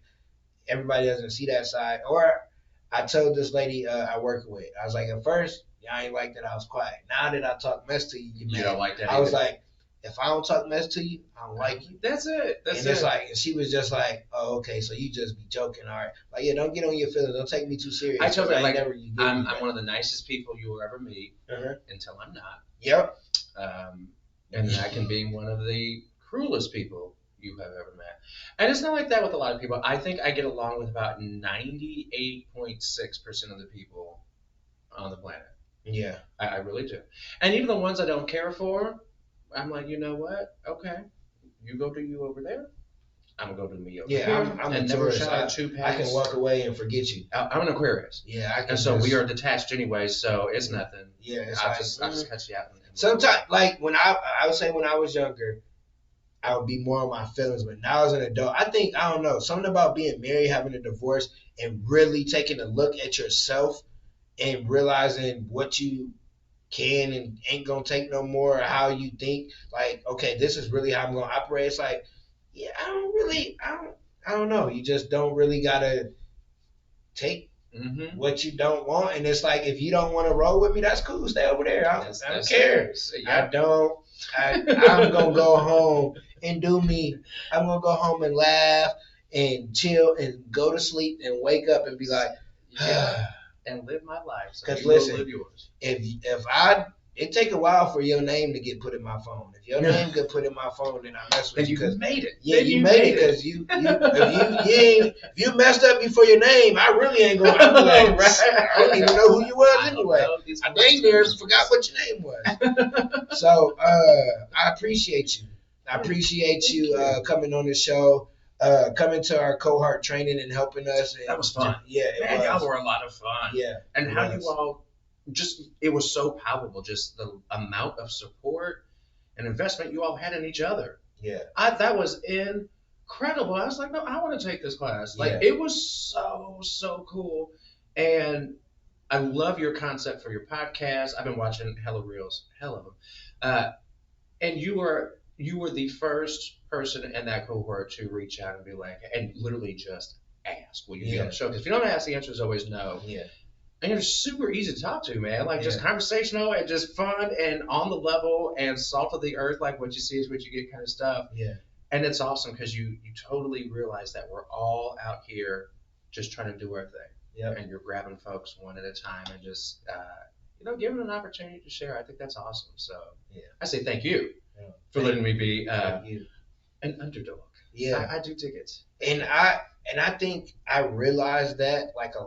everybody doesn't see that side. Or I told this lady I work with, I was like, at first, I ain't like that I was quiet. Now that I talk mess to you, you don't like that. I was like, if I don't talk mess to you, I don't like you. That's it. It's like, and she was just like, oh, okay, so you just be joking, all right? Like, don't get on your feelings. Don't take me too serious. I told her, like, I'm one of the nicest people you will ever meet until I'm not. Yep. And I can be one of the cruelest people you have ever met. And it's not like that with a lot of people. I think I get along with about 98.6% of the people on the planet. Yeah. I really do. And even the ones I don't care for, I'm like, you know what? Okay, you go do you over there. I'm gonna go do me over here. Yeah, I'm a tourist. I can walk away and forget you. I'm an Aquarius. Yeah, I can. And so we are detached anyway, so it's nothing. Yeah, I'll just cut you out. Sometimes, like when I would say when I was younger, I would be more on my feelings. But now as an adult, I think, I don't know, something about being married, having a divorce, and really taking a look at yourself and realizing what you can and ain't gonna take no more, or how you think, like, okay, this is really how I'm gonna operate. It's like, I don't know. You just don't really gotta take what you don't want. And it's like, if you don't want to roll with me, that's cool. Stay over there. I don't care. I'm going to go home and do me. I'm going to go home and laugh and chill and go to sleep and wake up and be like, and live my life. Because listen, live yours. It take a while for your name to get put in my phone. If your name get put in my phone, then I mess with you. And you made it. Yeah, you made it because if you messed up before your name, I really ain't going to like, right. I don't even know who you was anyway. I dang near forgot what your name was. So I appreciate you. I appreciate you coming on the show. Coming to our cohort training and helping us. And that was fun. Yeah, y'all were a lot of fun. Yeah. And how you all it was so palpable, just the amount of support and investment you all had in each other. Yeah. That was incredible. I was like, no, I want to take this class. Like, it was so cool. And I love your concept for your podcast. I've been watching hella reels, hell of them. And you were the first person in that cohort to reach out and be like, and literally just ask, will you be on the show? Because if you don't ask, the answer is always no. Yeah. And you're super easy to talk to, man. Like, just conversational and just fun and on the level and salt of the earth, like what you see is what you get kind of stuff. Yeah. And it's awesome because you totally realize that we're all out here just trying to do our thing. Yeah. And you're grabbing folks one at a time and just, giving them an opportunity to share. I think that's awesome. So I say thank you for letting me be an underdog. Yeah. I do dig it. And I think I realized that like a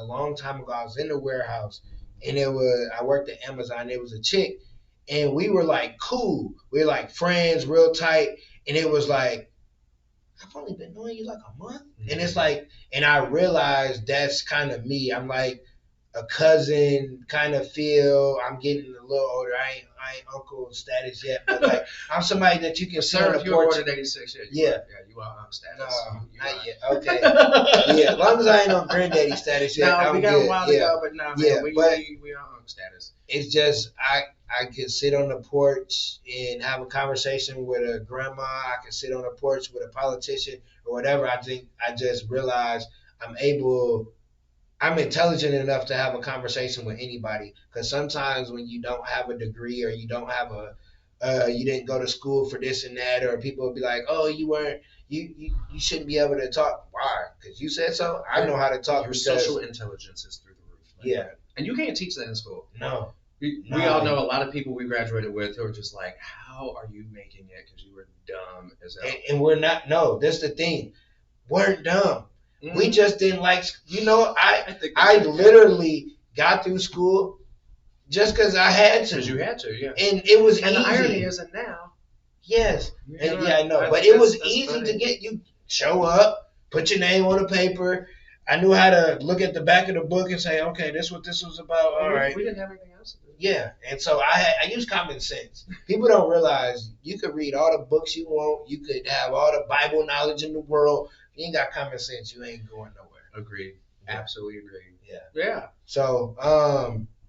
long time ago. I was in the warehouse and I worked at Amazon. It was a chick and we were like cool. We were like friends, real tight. And it was like, I've only been knowing you like a month. Mm-hmm. And it's like, and I realized that's kind of me. I'm like a cousin kind of feel. I'm getting a little older. I ain't uncle status yet, but like I'm somebody that you can sit on the porch. You're born in 86, you are uncle status. No, not yet. Okay. Yeah, as long as I ain't on granddaddy status yet. No, we got a while to go, but no, man, we are uncle status. It's just I could sit on the porch and have a conversation with a grandma. I can sit on the porch with a politician or whatever. I think I just realized I'm intelligent enough to have a conversation with anybody, because sometimes when you don't have a degree or you don't have you didn't go to school for this and that, or people will be like, oh, you shouldn't be able to talk. Why? Because you said so? I know how to talk. Your social intelligence is through the roof. Like and you can't teach that in school. No. We all know a lot of people we graduated with who are just like, how are you making it? Because you were dumb as hell. And we're not. No, that's the thing. We're dumb. Mm-hmm. We just didn't like, I literally got through school just because I had to. Because you had to, yeah. And it was easy. And the irony is that now. Yes. I know. But it was easy to get you show up, put your name on the paper. I knew how to look at the back of the book and say, okay, this is what this was about. All right. We didn't have anything else to do. Yeah. And so I use common sense. People don't realize you could read all the books you want. You could have all the Bible knowledge in the world. If you ain't got common sense, you ain't going nowhere. Agreed. Absolutely agreed. Yeah. So,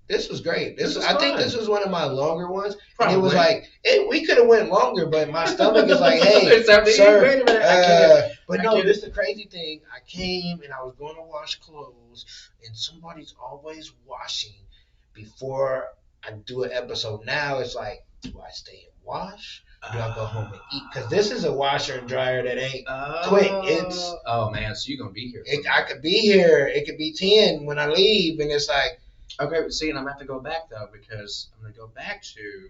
this was great. I think this was one of my longer ones. Probably. And it was like, we could have went longer, but my stomach is like, hey, sir. Wait a minute. But no, this is the crazy thing. I came and I was going to wash clothes, and somebody's always washing before I do an episode. Now it's like, do I stay and wash? Do I go home and eat? Because this is a washer and dryer that ain't quick. It's man, so you're gonna be here. I could be here. It could be 10 when I leave, and it's like, okay. See, and I'm gonna have to go back though, because I'm gonna go back to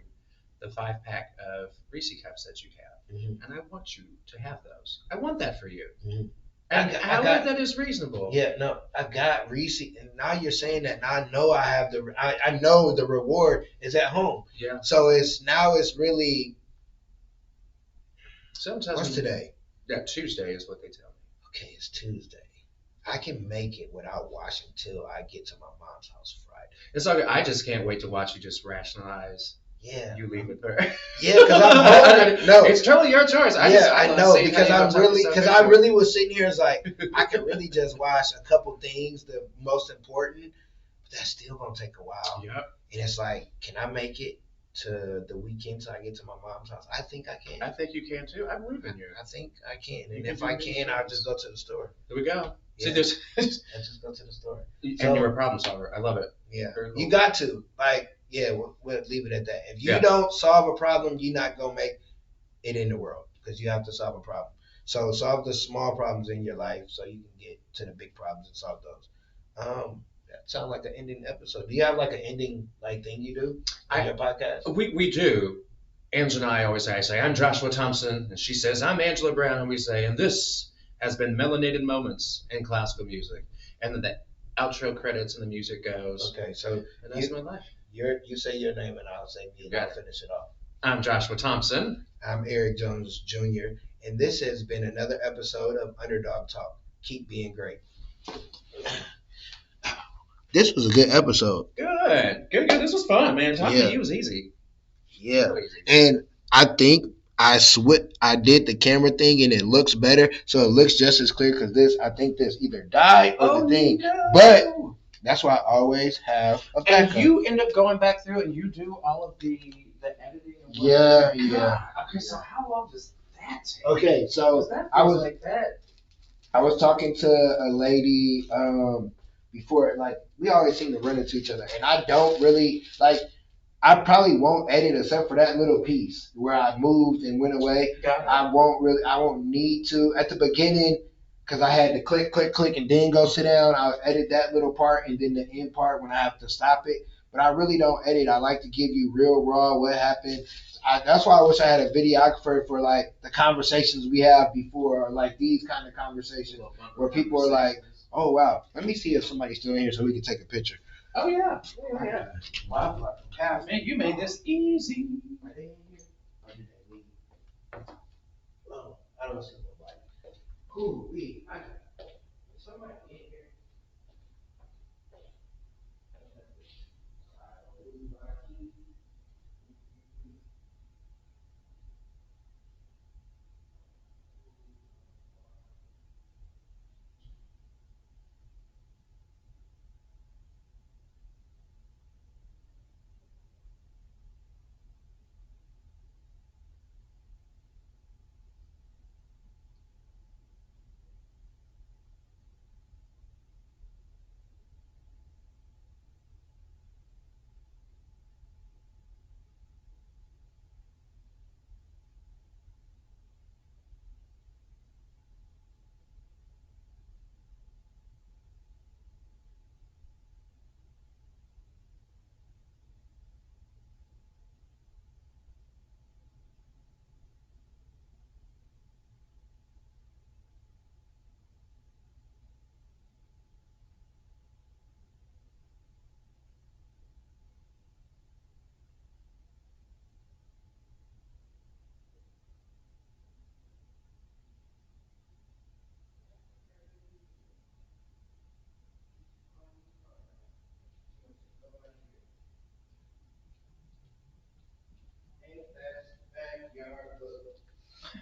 the 5-pack of Reese cups that you have, and I want you to have those. I want that for you. Mm-hmm. And that is reasonable. Yeah, no, I got Reese, and now you're saying that. Now I know I have I know the reward is at home. Yeah. So it's really. Sometimes what's today? Yeah, Tuesday is what they tell me. Okay, it's Tuesday. I can make it without washing till I get to my mom's house Friday. It's okay. I just can't wait to watch you just rationalize. Yeah. You leave with her. Yeah, because I'm no. It's totally your choice. I know, because I really was sitting here as like, I could really just wash a couple things, the most important, but that's still gonna take a while. Yep. And it's like, can I make it? to the weekend till I get to my mom's house. I think I can. I think you can too. I believe in you. I think I can. You And can if do I these can, I'll things. just go to the store. There we go. Yeah. See, there's I just go to the store. and So- you're a problem solver. I love it. Yeah. Very cool. You got to. Like, yeah, we'll leave it at that. If you Yeah. don't solve a problem, you're not going to make it in the world because you have to solve a problem. So solve the small problems in your life so you can get to the big problems and solve those. That sounds like an ending episode. Do you have like an ending like thing you do on your podcast? We do. Angela and I say, I'm Joshua Thompson, and she says, I'm Angela Brown, and we say, and this has been Melanated Moments in Classical Music. And then the outro credits and the music goes. Okay, so And that's my life. you say your name and I'll say me and I'll finish it off. I'm Joshua Thompson. I'm Eric Jones Jr. And this has been another episode of Underdawg Talk. Keep being great. This was a good episode. Good. This was fun, man. Talking to you was easy. Yeah. So easy. And I think I did the camera thing and it looks better. So it looks just as clear because I think this either died or the thing. No. But that's why I always have a backup. And you end up going back through and you do all of the editing and Yeah. Okay, so how long does that take? Okay, so I was talking to a lady before, like we always seem to run into each other, and I don't really like. I probably won't edit except for that little piece where I moved and went away. I won't need to at the beginning because I had to click, and then go sit down. I'll edit that little part and then the end part when I have to stop it. But I really don't edit. I like to give you real raw what happened. That's why I wish I had a videographer for like the conversations we have before, like these kind of conversations where people are like, "Oh wow, let me see if somebody's still in here so we can take a picture." Oh yeah. Wow. Man, you made this easy. Oh, I don't see nobody. Ooh, I got somebody in here.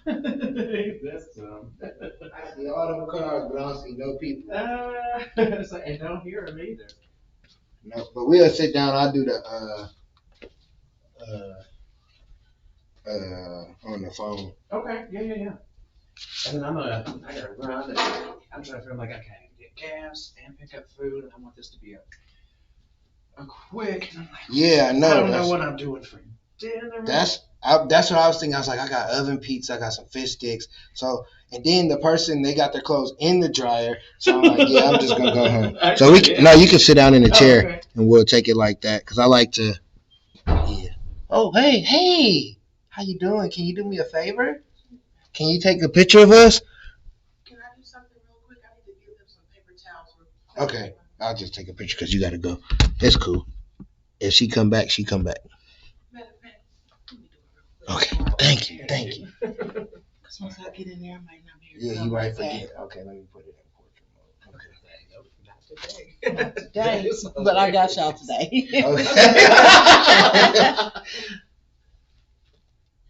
That's I see all them cars, but I don't see no people. It's like, and don't hear him either. No, but we'll sit down. I'll do the on the phone. Okay, yeah. And then I gotta run. And I'm trying to feel like I can't get gas and pick up food, and I want this to be a quick. And I'm like, Yeah, I know. I don't know what I'm doing for dinner. That's what I was thinking. I was like, I got oven pizza, I got some fish sticks. So, and then the person, they got their clothes in the dryer. So I'm like, yeah, I'm just gonna go home. So you can sit down in the chair, okay. And we'll take it like that. Cause I like to. Yeah. Oh, hey, how you doing? Can you do me a favor? Can you take a picture of us? Can I do something real quick? I need to give them some paper towels. Okay, I'll just take a picture because you gotta go. It's cool. If she come back, she come back. Matter of fact, let me do it real quick. Okay, thank you. Because once I get in there, I might not be here. Yeah, you might forget. Okay, let me put it in portrait mode. Okay. Not today, but I got y'all today. Okay.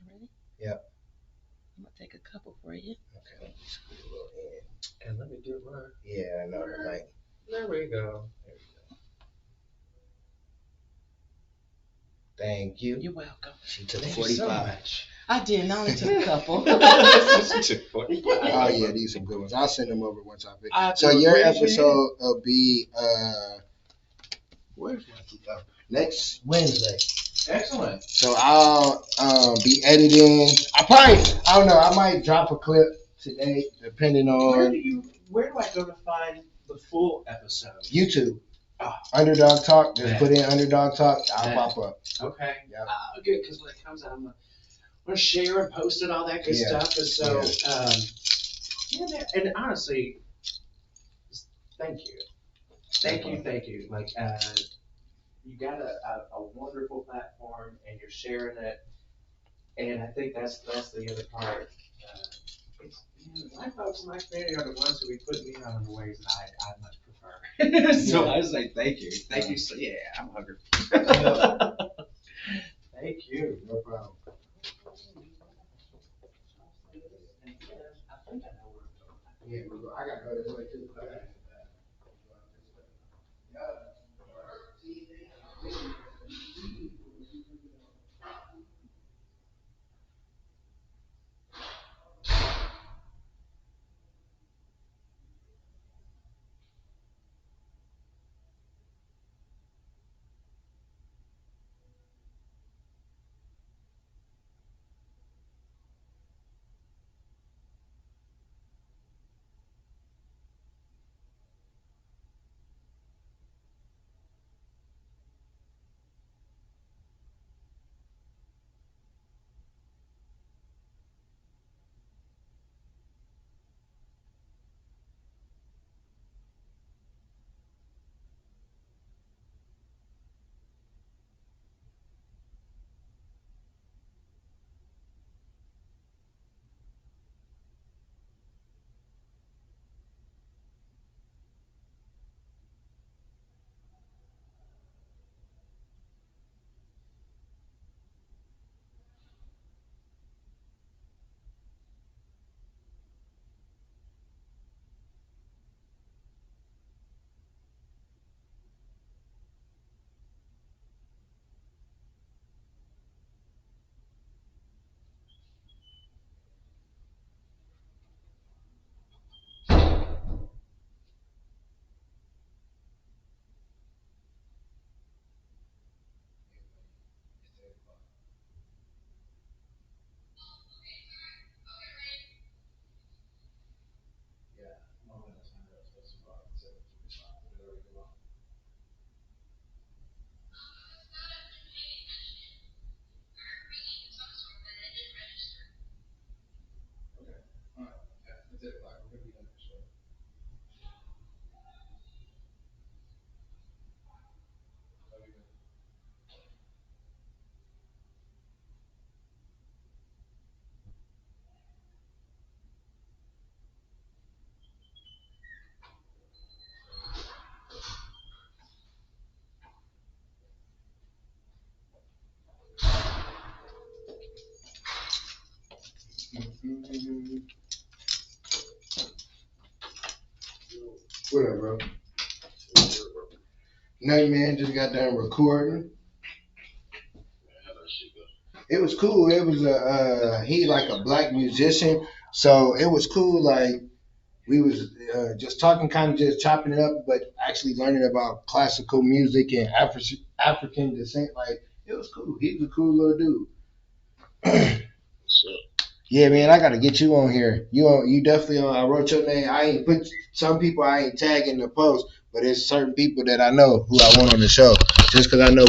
Ready? Yeah. I'm gonna take a couple for you. Okay, let me scoot a little in. And let me do mine. Yeah, I know. Like, There we go. Thank you. You're welcome. She took Thank you so 45. much. I didn't. I only took a couple. She took 45. Oh yeah, these are good ones. I'll send them over once I pick. I So your appreciate episode will be where's my key? Next Wednesday. Excellent. So I'll be editing. I don't know. I might drop a clip today, depending on Where do I go to find the full episode? YouTube. Oh. Underdog Talk. Just Man. put in Underdog Talk. I'll Man. pop up. Okay. Yeah. Good, because when it comes out, I'm gonna share and post and all that good Yeah. stuff. And so, man, and honestly, thank you. Thank you. Like, you got a wonderful platform, and you're sharing it. And I think that's the other part. My folks in my community are the ones who be putting me on in the ways that I much prefer. So I was like, thank you. Thank you. So, yeah, I'm hungry. Thank you. No problem. I think I know where I'm going. Yeah, I gotta go this way too. What up, bro? Nothing, man. Just got done recording. It was cool. It was he like a black musician, so it was cool. Like we was just talking, kind of just chopping it up, but actually learning about classical music and African descent. Like it was cool. He was a cool little dude. Yeah, man, I gotta get you on here. You definitely on. I wrote your name. I ain't put some people I ain't tagging the post, but there's certain people that I know who I want on the show just because I know